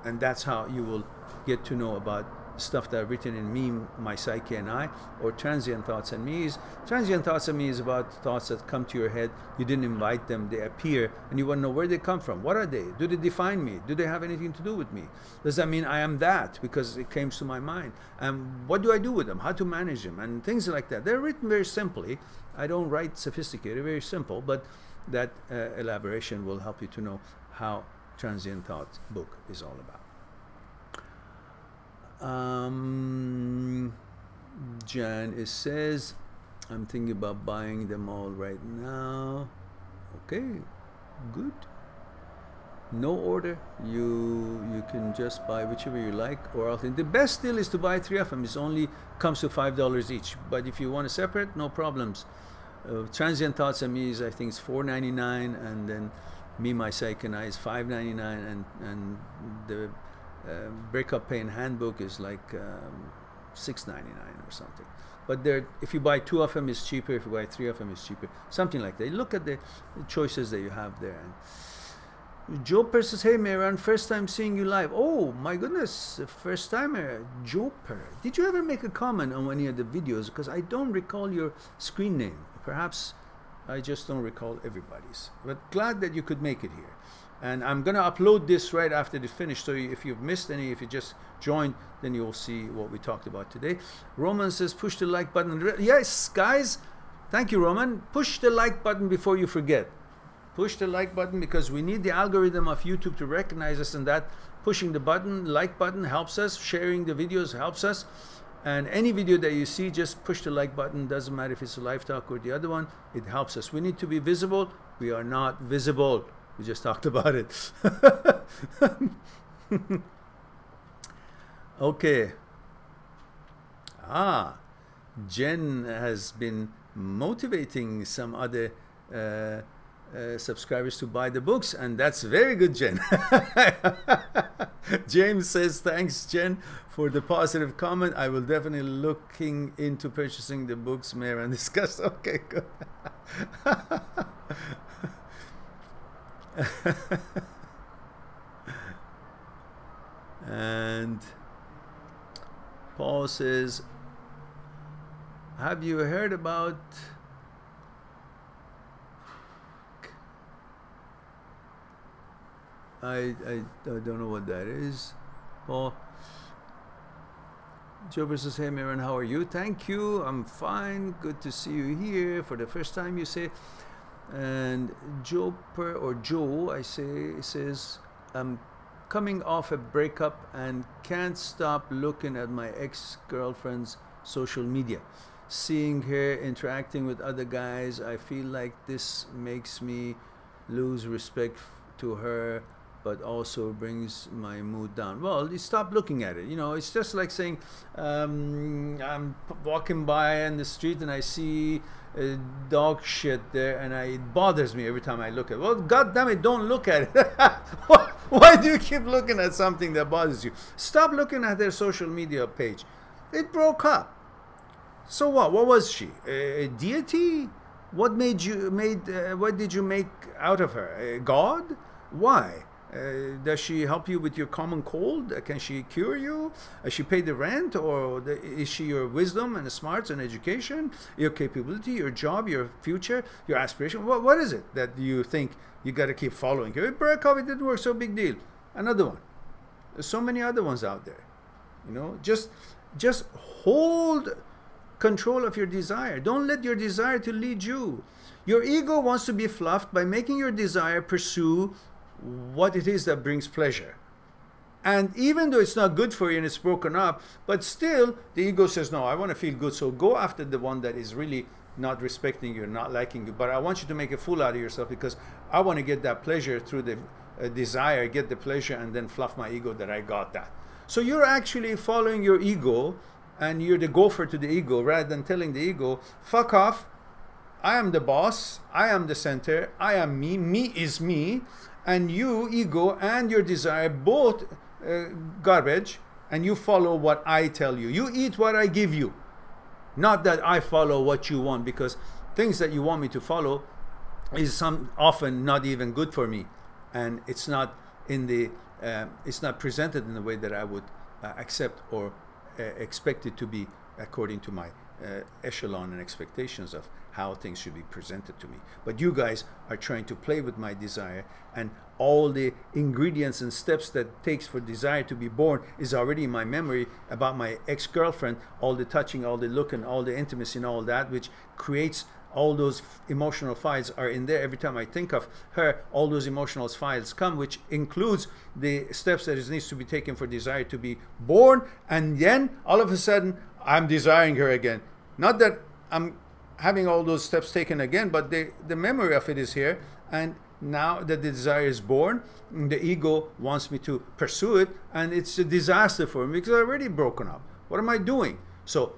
and that's how you will get to know about stuff that are written in Me, My Psyche, and I, or Transient Thoughts and Me. Transient Thoughts and Me is about thoughts that come to your head. You didn't invite them. They appear, and you want to know where they come from. What are they? Do they define me? Do they have anything to do with me? Does that mean I am that because it came to my mind? And what do I do with them? How to manage them? And things like that. They're written very simply. I don't write sophisticated, very simple, but that elaboration will help you to know how Transient Thoughts book is all about. Jan says, I'm thinking about buying them all right now. Okay, good. No order. You can just buy whichever you like, or I'll think the best deal is to buy 3 of them. It only comes to $5 each. But if you want to separate, no problems. Transient Thoughts and Me is, I think, it's $4.99, and then Me, My Psyche, and I is $5.99, and the Breakup Pain Handbook is like $6.99 or something. But if you buy 2 of them, it's cheaper. If you buy 3 of them, it's cheaper. Something like that. Look at the choices that you have there. And Joper says, hey Mehran, first time seeing you live. Oh my goodness, first timer, Joper. Did you ever make a comment on any of the videos? Because I don't recall your screen name. Perhaps I just don't recall everybody's. But glad that you could make it here. And I'm going to upload this right after it's finished. So if you've missed any, if you just joined, then you'll see what we talked about today. Roman says, push the like button. Yes, guys. Thank you, Roman. Push the like button before you forget. Push the like button, because we need the algorithm of YouTube to recognize us, and that pushing the button, like button, helps us. Sharing the videos helps us. And any video that you see, just push the like button. Doesn't matter if it's a live talk or the other one. It helps us. We need to be visible. We are not visible. We just talked about it. Okay. Jen has been motivating some other subscribers to buy the books, and that's very good, Jen. James says, thanks, Jen, for the positive comment. I will definitely looking into purchasing the books Mehran discussed. Okay, good. And Paul says, have you heard about I don't know what that is. Paul Jober says, hey Mehran, how are you? Thank you, I'm fine, good to see you here for the first time, you say. And Joper, or Joe, I say, says, I'm coming off a breakup and can't stop looking at my ex-girlfriend's social media. Seeing her interacting with other guys, I feel like this makes me lose respect to her, but also brings my mood down. Well, you stop looking at it. You know, it's just like saying, I'm walking by in the street and I see dog shit there, and it bothers me every time I look at it. Well, God damn it, don't look at it. Why do you keep looking at something that bothers you? Stop looking at their social media page. It broke up. So what? What was she? A deity? What did you make out of her? God? Why? Does she help you with your common cold? Can she cure you? Does she pay the rent? Or is she your wisdom and smarts and education, your capability, your job, your future, your aspiration? What is it that you think you got to keep following? It broke up, it didn't work, so big deal. another one. There's so many other ones out there. You know, just hold control of your desire. Don't let your desire to lead you. Your ego wants to be fluffed by making your desire pursue what it is that brings pleasure. And even though it's not good for you and it's broken up, but still the ego says, no, I want to feel good, so go after the one that is really not respecting you, not liking you. But I want you to make a fool out of yourself because I want to get that pleasure through the desire, get the pleasure, and then fluff my ego that I got that. So you're actually following your ego, and you're the gopher to the ego, rather than telling the ego, fuck off, I am the boss, I am the center, I am me, me is me, and you, ego, and your desire, both garbage, and you follow what I tell you. You eat what I give you, not that I follow what you want, because things that you want me to follow is often not even good for me, and it's not in the it's not presented in the way that I would accept or expect it to be according to my echelon and expectations of how things should be presented to me. But you guys are trying to play with my desire, and all the ingredients and steps that it takes for desire to be born is already in my memory about my ex-girlfriend, all the touching, all the looking, all the intimacy and all that, which creates all those emotional files are in there. Every time I think of her, all those emotional files come, which includes the steps that it needs to be taken for desire to be born. And then all of a sudden I'm desiring her again. Not that I'm having all those steps taken again, but the memory of it is here, and now that the desire is born, the ego wants me to pursue it, and it's a disaster for me because I've already broken up. What am I doing? So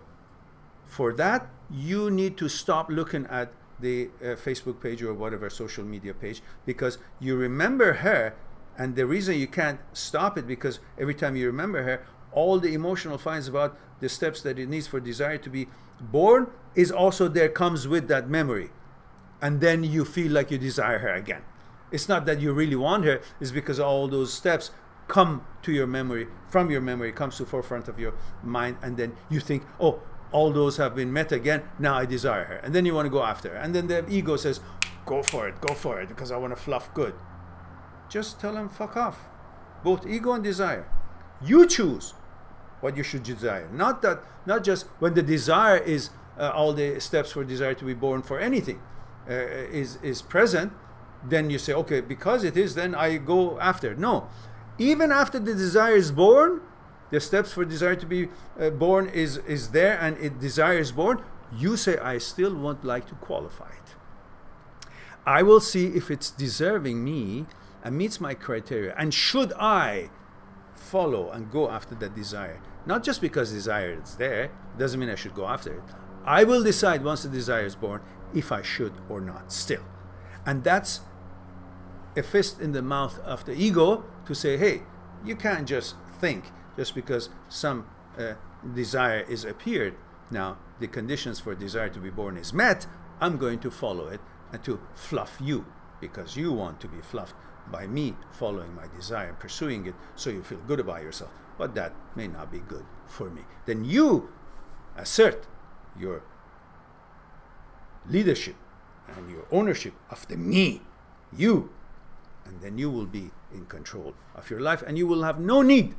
for that, you need to stop looking at the Facebook page or whatever social media page, because you remember her, and the reason you can't stop it, because every time you remember her, all the emotional finds about the steps that it needs for desire to be born is also there, comes with that memory. And then you feel like you desire her again. It's not that you really want her, it's because all those steps come to your memory, from your memory, comes to the forefront of your mind, and then you think, oh, all those have been met again, now I desire her. And then you want to go after her. And then the ego says, go for it, because I want to fluff good. Just tell them, fuck off. Both ego and desire. You choose what you should desire. Not just when the desire is all the steps for desire to be born for anything is present, then you say, okay, because it is, then I go after. No, even after the desire is born, the steps for desire to be born is there, and desire is born, you say, I still would like to qualify it. I will see if it's deserving me and meets my criteria, and should I follow and go after that desire. Not just because desire is there, doesn't mean I should go after it. I will decide once the desire is born if I should or not still. And that's a fist in the mouth of the ego to say, hey, you can't just think just because some desire is appeared. Now the conditions for desire to be born is met, I'm going to follow it and to fluff you, because you want to be fluffed by me following my desire and pursuing it, so you feel good about yourself. But that may not be good for me. Then you assert your leadership and your ownership of the me, you, and then you will be in control of your life, and you will have no need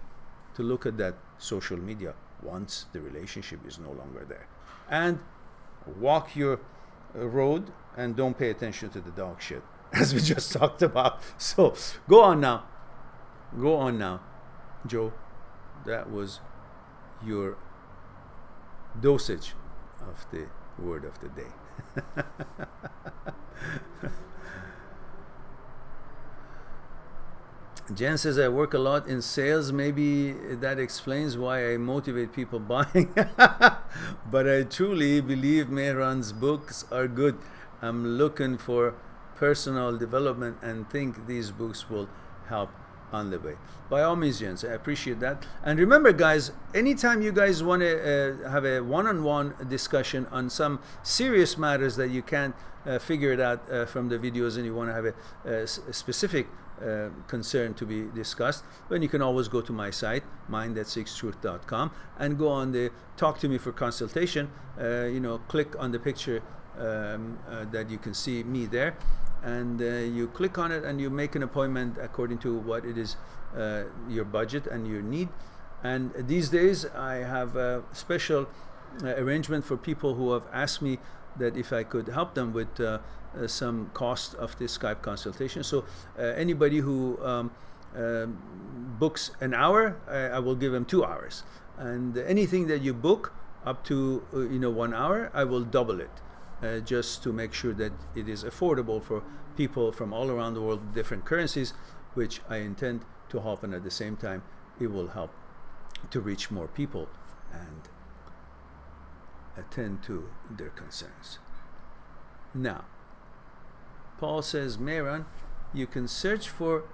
to look at that social media once the relationship is no longer there. And walk your road and don't pay attention to the dog shit, as we just talked about. So go on now, Joe. That was your dosage of the word of the day. Jen says, I work a lot in sales. Maybe that explains why I motivate people buying. But I truly believe Mehran's books are good. I'm looking for personal development and think these books will help on the way. By all means, Jens, I appreciate that. And remember, guys, anytime you guys want to have a one-on-one discussion on some serious matters that you can't figure it out from the videos, and you want to have a specific concern to be discussed, then you can always go to my site, mind@6truth.com, and go on the talk to me for consultation. You know, click on the picture that you can see me there, and you click on it and you make an appointment according to what it is, your budget and your need. And these days I have a special arrangement for people who have asked me that if I could help them with some cost of this Skype consultation. So anybody who books an hour, I will give them 2 hours, and anything that you book up to 1 hour, I will double it, just to make sure that it is affordable for people from all around the world with different currencies, which I intend to help, and at the same time it will help to reach more people and attend to their concerns. Now, Paul says, Mehran, you can search for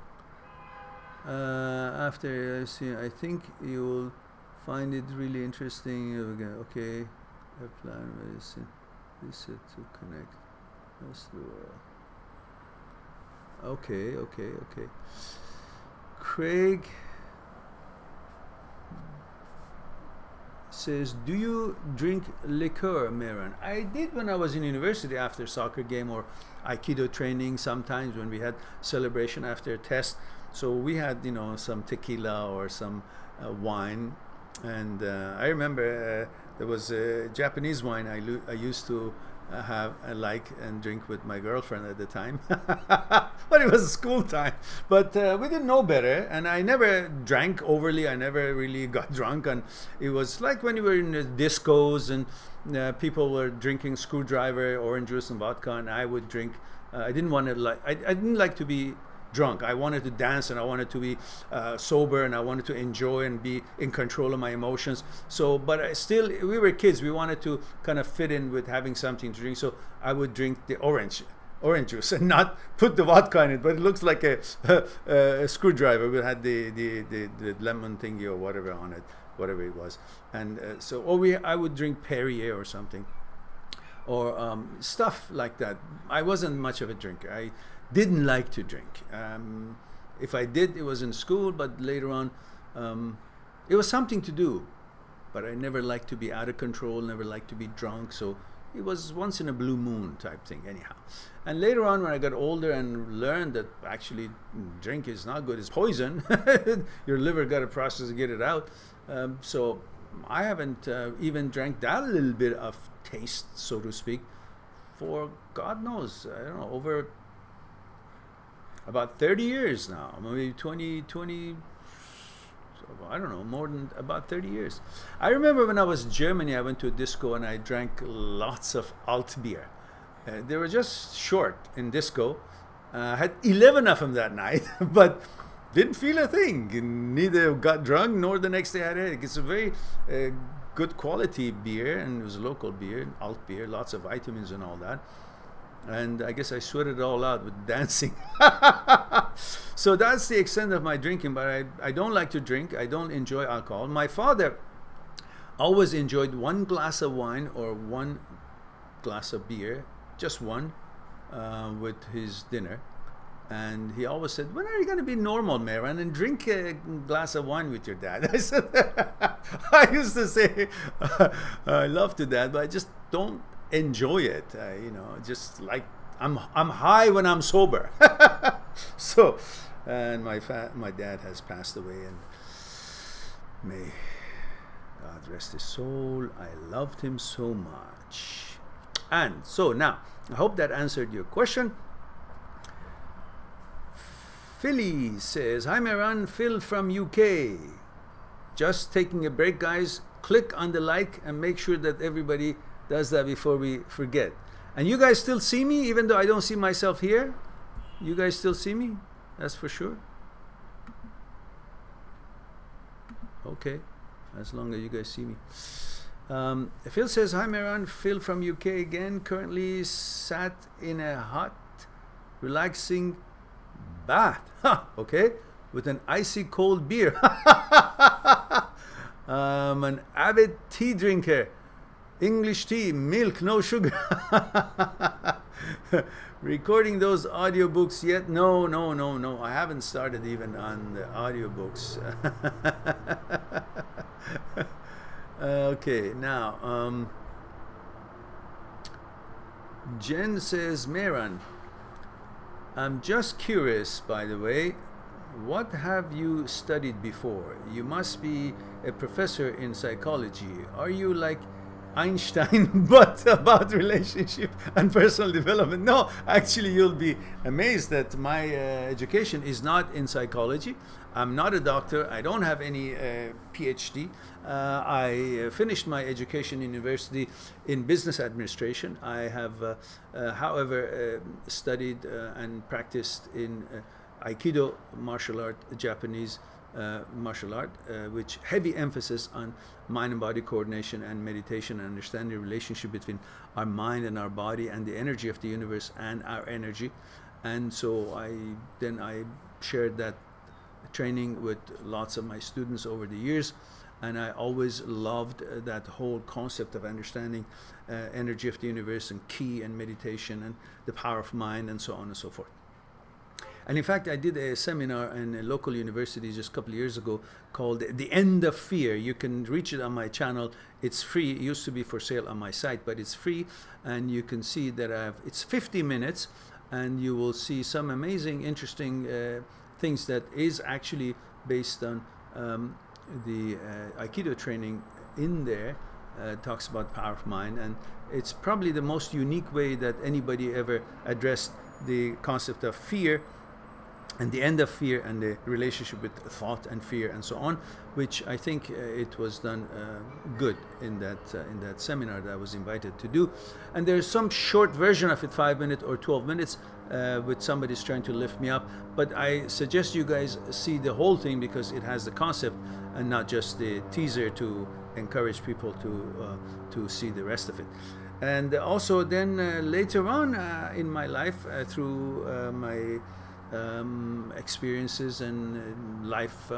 after I see, I think you will find it really interesting. Okay, a plan is to connect us to the world. Okay. Craig says, do you drink liqueur, Mehran? I did when I was in university after soccer game or Aikido training, sometimes when we had celebration after a test. So we had, some tequila or some wine. And I remember there was a Japanese wine I used to like and drink with my girlfriend at the time. But it was school time. But we didn't know better, and I never drank overly. I never really got drunk, and it was like when you were in the discos and people were drinking screwdriver, orange juice, and vodka, and I would drink. I didn't want to I didn't like to be drunk. I wanted to dance, and I wanted to be sober, and I wanted to enjoy and be in control of my emotions. So, but we were kids. We wanted to kind of fit in with having something to drink. So I would drink the orange juice and not put the vodka in it. But it looks like a screwdriver. We had the lemon thingy or whatever on it, whatever it was. And I would drink Perrier or something, or stuff like that. I wasn't much of a drinker. I didn't like to drink. If I did, it was in school, but later on it was something to do, but I never liked to be out of control, never liked to be drunk, so it was once in a blue moon type thing anyhow. And later on, when I got older and learned that actually drink is not good, it's poison, your liver got a process to get it out, so I haven't even drank that little bit of taste, so to speak, for God knows, I don't know, over about 30 years now, maybe 20, I don't know, more than about 30 years. I remember when I was in Germany, I went to a disco and I drank lots of alt beer. They were just short in disco. I had 11 of them that night, but didn't feel a thing. Neither got drunk nor the next day I had a headache. It's a very good quality beer, and it was local beer, alt beer, lots of vitamins and all that. And I guess I sweated it all out with dancing. So that's the extent of my drinking, but I don't like to drink. I don't enjoy alcohol. My father always enjoyed 1 glass of wine or 1 glass of beer, just one, with his dinner. And he always said, when are you going to be normal, Mehran, and drink a glass of wine with your dad? I said, I used to say, I love to dad, but I just don't enjoy it, just like I'm high when I'm sober. So, and my dad has passed away, and may God rest his soul. I loved him so much. And so now, I hope that answered your question. Philly says, hi Mehran, Phil from UK. Just taking a break, guys. Click on the like and make sure that everybody does that before we forget. And you guys still see me, even though I don't see myself here? You guys still see me? That's for sure. Okay, as long as you guys see me. Phil says, hi Mehran, Phil from UK again. Currently sat in a hot, relaxing bath. Okay, with an icy cold beer. An avid tea drinker. English tea, milk, no sugar. Recording those audiobooks yet? No. I haven't started even on the audiobooks. Okay, now, Jen says, Mehran, I'm just curious, by the way, what have you studied before? You must be a professor in psychology. Are you like Einstein, but about relationship and personal development? No, actually, you'll be amazed that my education is not in psychology. I'm not a doctor. I don't have any PhD. I finished my education in university in business administration. I have, however, studied and practiced in Aikido martial art, Japanese martial art, which heavy emphasis on mind and body coordination and meditation and understanding the relationship between our mind and our body and the energy of the universe and our energy. And so I shared that training with lots of my students over the years, and I always loved that whole concept of understanding energy of the universe and ki and meditation and the power of mind and so on and so forth. And in fact, I did a seminar in a local university just a couple of years ago called The End of Fear. You can reach it on my channel. It's free. It used to be for sale on my site, but it's free. And you can see that it's 50 minutes, and you will see some amazing, interesting things that is actually based on the Aikido training in there. Talks about power of mind. And it's probably the most unique way that anybody ever addressed the concept of fear and the end of fear and the relationship with thought and fear and so on, which I think it was done good in that seminar that I was invited to do. And there's some short version of it, 5 minutes or 12 minutes, with somebody's trying to lift me up. But I suggest you guys see the whole thing because it has the concept and not just the teaser to encourage people to see the rest of it. And also then later on in my life, through my experiences and life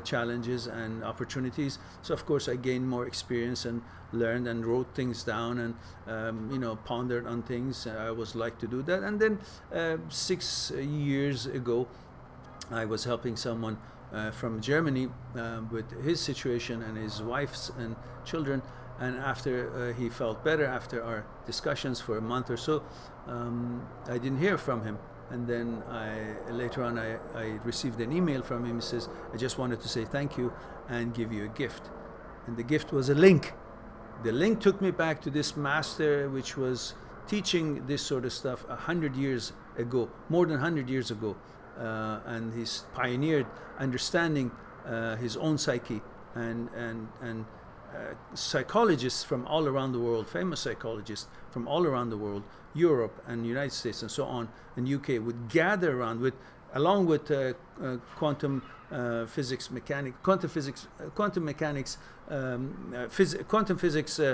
challenges and opportunities. So of course I gained more experience and learned and wrote things down and you know, pondered on things. I always like to do that. And then 6 years ago I was helping someone from Germany with his situation and his wife's and children. And after he felt better, after our discussions for a month or so, I didn't hear from him. And then later on I received an email from him. He says, I just wanted to say thank you and give you a gift. And the gift was a link. The link took me back to this master which was teaching this sort of stuff 100 years ago, more than 100 years ago. And he's pioneered understanding his own psyche, and psychologists from all around the world, famous psychologists from all around the world, Europe and United States and so on, and UK would gather around with, along with quantum physics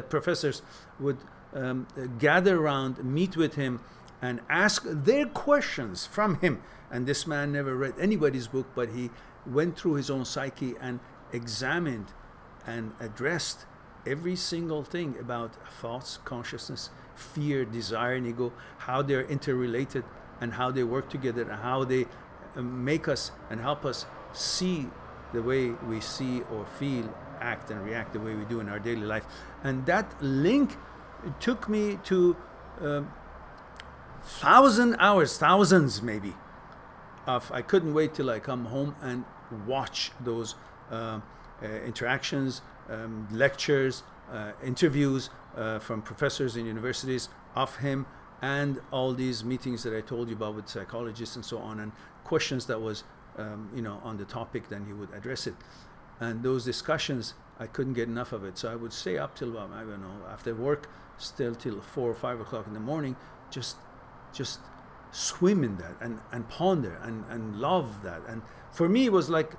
professors would gather around, meet with him, and ask their questions from him. And this man never read anybody's book, but he went through his own psyche and examined and addressed every single thing about thoughts, consciousness, fear, desire, and ego, how they're interrelated and how they work together and how they make us and help us see the way we see or feel, act and react the way we do in our daily life. And that link took me to 1,000 hours, thousands maybe, of, I couldn't wait till I come home and watch those interactions, lectures, interviews from professors in universities of him, and all these meetings that I told you about with psychologists and so on, and questions that was you know, on the topic, then he would address it. And those discussions, I couldn't get enough of it, so I would stay up till about, I don't know, after work, still till 4 or 5 o'clock in the morning, just swim in that and ponder and love that. And for me it was like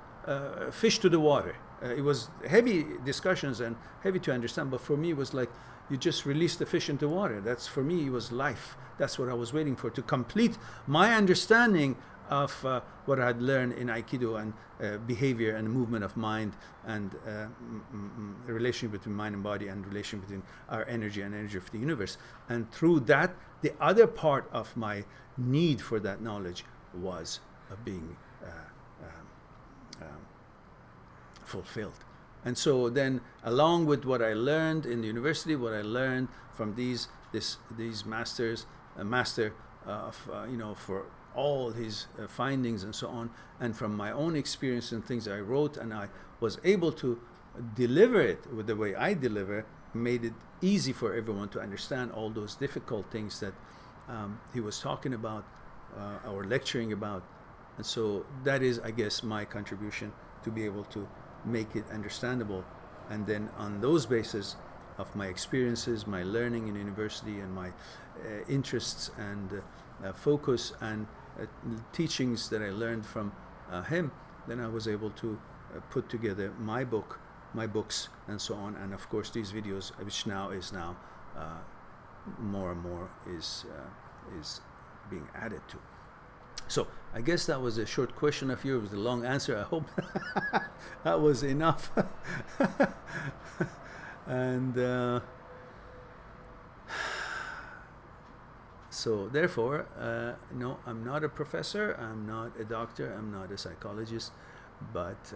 fish to the water. It was heavy discussions and heavy to understand, but for me it was like you just release the fish into water. That's, for me, it was life. That's what I was waiting for, to complete my understanding of what I had learned in Aikido and behavior and movement of mind and the relationship between mind and body and relation between our energy and energy of the universe. And through that, the other part of my need for that knowledge was being fulfilled. And so then, along with what I learned in the university, what I learned from these masters, a master of you know, for all his findings and so on, and from my own experience and things I wrote, and I was able to deliver it with the way I deliver, made it easy for everyone to understand all those difficult things that he was talking about or lecturing about. And so that is, I guess, my contribution, to be able to make it understandable. And then on those bases of my experiences, my learning in university, and my interests and focus and teachings that I learned from him, then I was able to put together my books and so on. And of course these videos, which now is more and more is being added to. So I guess that was a short question of yours, with a long answer. I hope that was enough. And so therefore, no, I'm not a professor, I'm not a doctor, I'm not a psychologist, but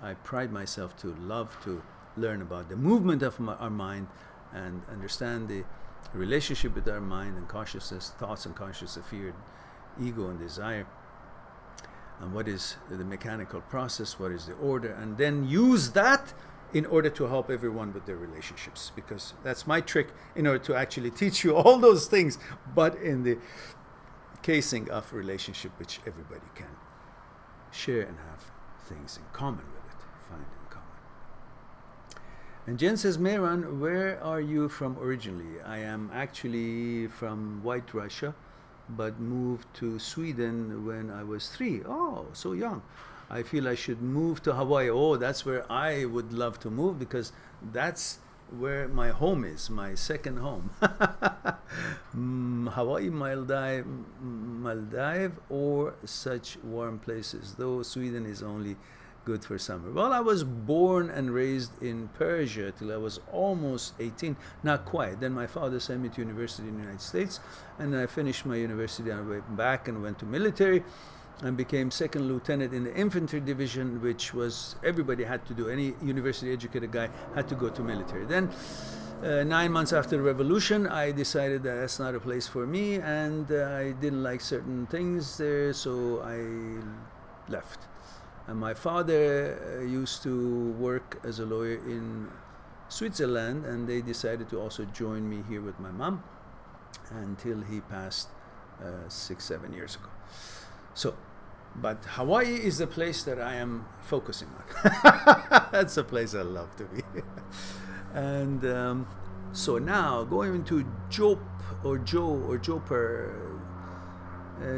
I pride myself to love to learn about the movement of our mind and understand the relationship with our mind and consciousness, thoughts and consciousness, fear, ego and desire, and what is the mechanical process, what is the order, and then use that in order to help everyone with their relationships, because that's my trick, in order to actually teach you all those things, but in the casing of relationship, which everybody can share and have things in common with it, find in common. And Jen says, Mehran, where are you from originally? I am actually from White Russia, but moved to Sweden when I was 3. Oh, so young. I feel I should move to Hawaii. Oh, that's where I would love to move, because that's where my home is, my second home. Hawaii, Maldives, or such warm places, though Sweden is only good for summer. Well, I was born and raised in Persia till I was almost 18, not quite. Then my father sent me to university in the United States, and I finished my university and I went back and went to military and became second lieutenant in the infantry division, which was, everybody had to do, any university educated guy had to go to military. Then 9 months after the revolution, I decided that that's not a place for me, and I didn't like certain things there, so I left. And my father used to work as a lawyer in Switzerland, and they decided to also join me here with my mom until he passed 6-7 years ago. So, but Hawaii is the place that I am focusing on. That's a place I love to be. And so now going into Joe or Joper.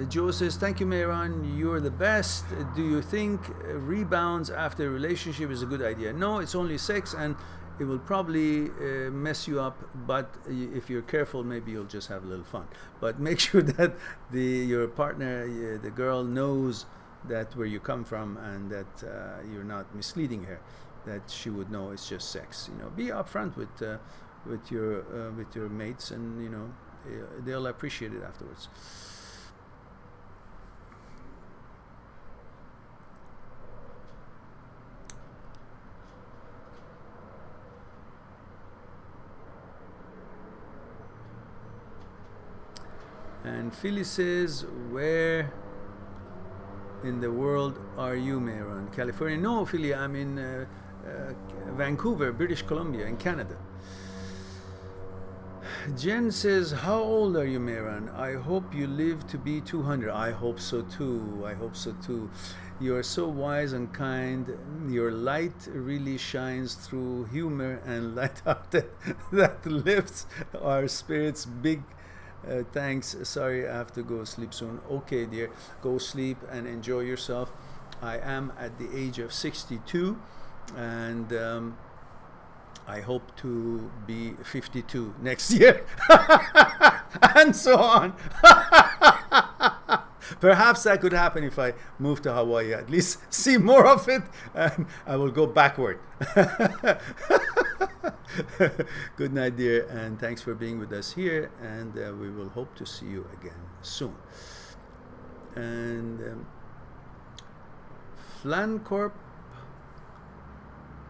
Joe says, thank you, Mehran, you're the best. Do you think rebounds after a relationship is a good idea? No, it's only sex, and it will probably mess you up, but if you're careful, maybe you'll just have a little fun. But make sure that your partner, the girl, knows that where you come from, and that you're not misleading her, that she would know it's just sex. You know, be upfront with your mates, and you know, they'll appreciate it afterwards. And Phyllis says, where in the world are you, Mehran? California? No, Philly, I'm in Vancouver, British Columbia, in Canada. Jen says, how old are you, Mehran? I hope you live to be 200. I hope so too. I hope so too. You are so wise and kind. Your light really shines through humor and light-hearted that lifts our spirits. Big thanks. Sorry, I have to go sleep soon. Okay, dear, go sleep and enjoy yourself. I am at the age of 62, and I hope to be 52 next year. And so on. Perhaps that could happen if I move to Hawaii. At least see more of it, and I will go backward. Good night, dear, and thanks for being with us here, and we will hope to see you again soon. And Flancorp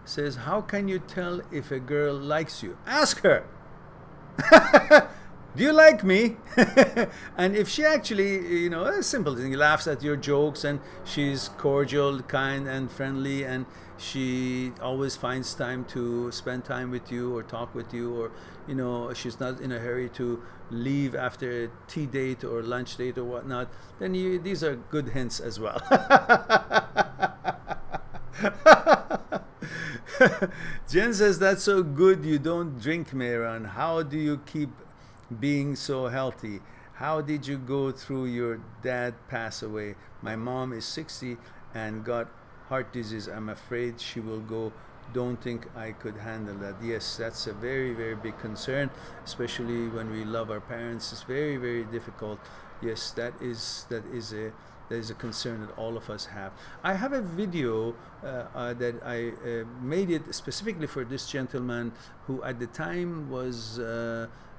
says, how can you tell if a girl likes you? Ask her. do you like me? And if she actually, you know, a simple thing, laughs at your jokes, and she's cordial, kind, and friendly, and she always finds time to spend time with you or talk with you, or, you know, she's not in a hurry to leave after a tea date or lunch date or whatnot, then these are good hints as well. Jen says, that's so good you don't drink, Mehran. How do you keep being so healthy? How did you go through your dad pass away? My mom is 60 and got heart disease. I'm afraid she will go. Don't think I could handle that. Yes, that's a very, very big concern, especially when we love our parents. It's very, very difficult. Yes, that is a concern that all of us have. I have a video that I made it specifically for this gentleman who at the time was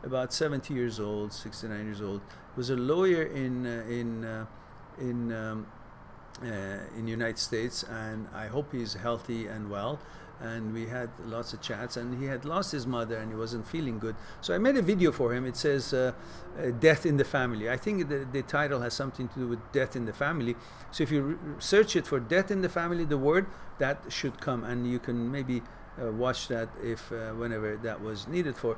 about 70 years old, 69 years old. He was a lawyer in United States, and I hope he's healthy and well. And we had lots of chats, and he had lost his mother and he wasn't feeling good. So I made a video for him. It says death in the family. I think the title has something to do with death in the family. So if you search it for death in the family, the word, that should come, and you can maybe watch that if whenever that was needed for.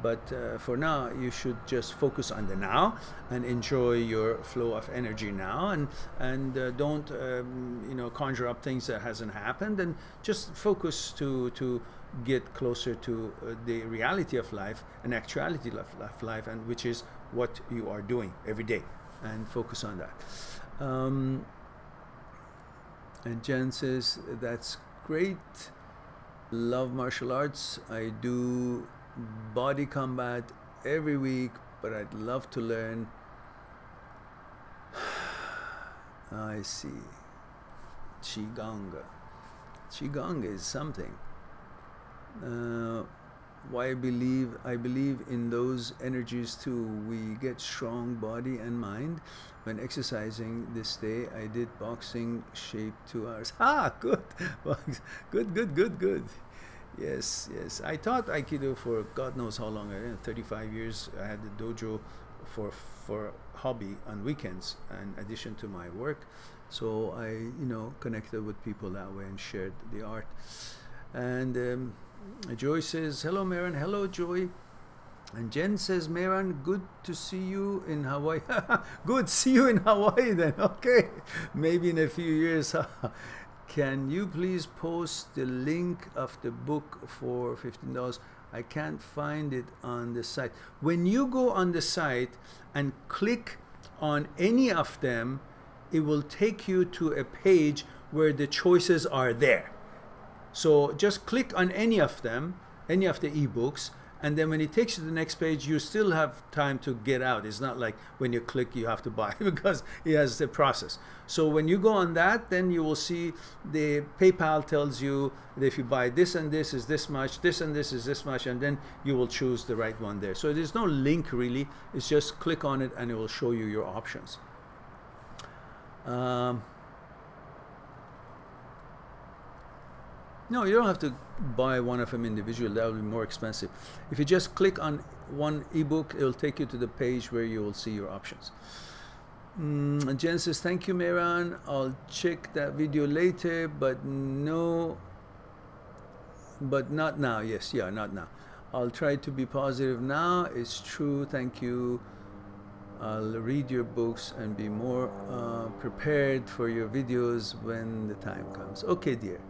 But for now, you should just focus on the now and enjoy your flow of energy now, and don't you know, conjure up things that hasn't happened, and just focus to get closer to the reality of life and actuality of life, and which is what you are doing every day, and focus on that. And Jen says, that's great. Love martial arts. I do body combat every week, but I'd love to learn. I see. Qigong. Qigong is something. Why I believe in those energies too. We get strong body and mind when exercising. This day I did boxing, shape 2 hours. Ah, good. Good. Yes. I taught Aikido for God knows how long. 35 years. I had the dojo for hobby on weekends in addition to my work. So I, you know, connected with people that way and shared the art. And Joy says, hello Mehran. Hello Joy. And Jen says, Mehran, good to see you in Hawaii. Good, see you in Hawaii then. Okay, maybe in a few years. Can you please post the link of the book for $15? I can't find it on the site. When you go on the site and click on any of them, it will take you to a page where the choices are there. So just click on any of them, any of the ebooks, and then when it takes you to the next page, you still have time to get out. It's not like when you click you have to buy, because it has the process. So when you go on that, then you will see the PayPal tells you that if you buy this and this is this much, this and this is this much, and then you will choose the right one there. So there's no link really. It's just click on it and it will show you your options. No, you don't have to buy one of them individually. That will be more expensive. If you just click on one ebook, it will take you to the page where you will see your options. Jen says, thank you, Mehran. I'll check that video later, but not now. Yes, yeah, not now. I'll try to be positive now. It's true. Thank you. I'll read your books and be more prepared for your videos when the time comes. Okay, dear.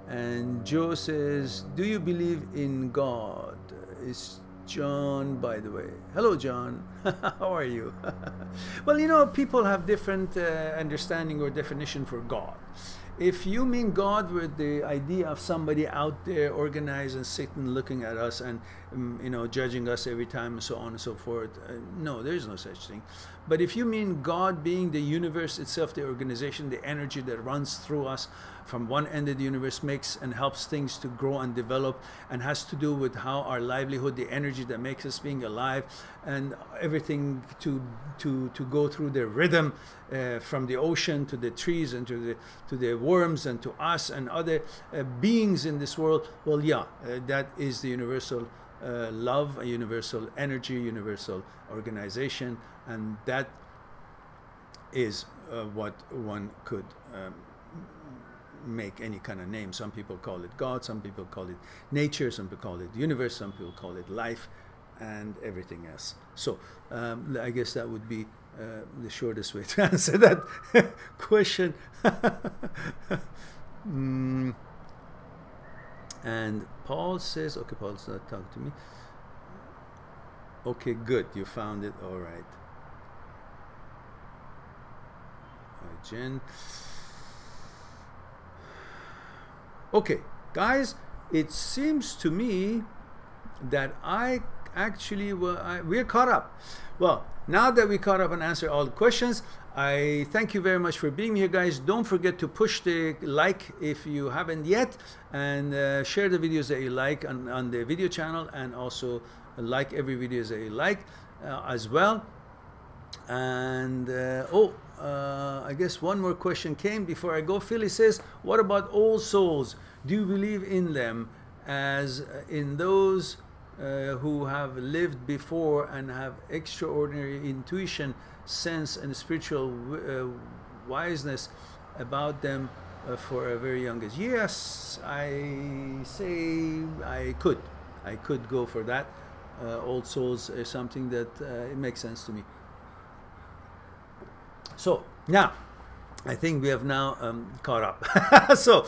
And Joe says, do you believe in God? It's John, by the way. Hello, John. How are you? Well, you know, people have different understanding or definition for God. If you mean God with the idea of somebody out there organized and sitting looking at us and you know, judging us every time and so on and so forth, no, there is no such thing. But if you mean God being the universe itself, the organization, the energy that runs through us from one end of the universe, makes and helps things to grow and develop, and has to do with how our livelihood, the energy that makes us being alive, and everything to go through the rhythm from the ocean to the trees and to the worms and to us and other beings in this world. Well, yeah, that is the universal love, a universal energy, universal organization, and that is what one could make any kind of name. Some people call it God, some people call it nature, some people call it universe, some people call it life, and everything else. So I guess that would be the shortest way to answer that question. And Paul says, okay, Paul's not talking to me. Okay, good, you found it, all right. Jen. Okay, guys, it seems to me that I actually, we're caught up. Well, now that we caught up and answered all the questions, I thank you very much for being here, guys. Don't forget to push the like if you haven't yet, and share the videos that you like on the video channel, and also like every video that you like as well. And I guess one more question came before I go. Philly says, what about old souls? Do you believe in them as in those who have lived before and have extraordinary intuition, sense, and spiritual wiseness about them for a very young age? Yes, I say I could go for that. Old souls is something that it makes sense to me. So now, I think we have now caught up. So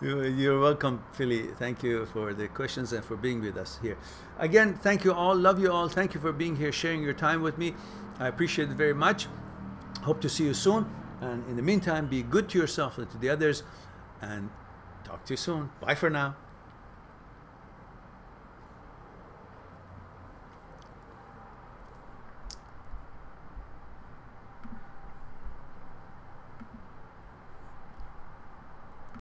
you're welcome, Philly. Thank you for the questions and for being with us here. Again, thank you all. Love you all. Thank you for being here, sharing your time with me. I appreciate it very much. Hope to see you soon. And in the meantime, be good to yourself and to the others. And talk to you soon. Bye for now.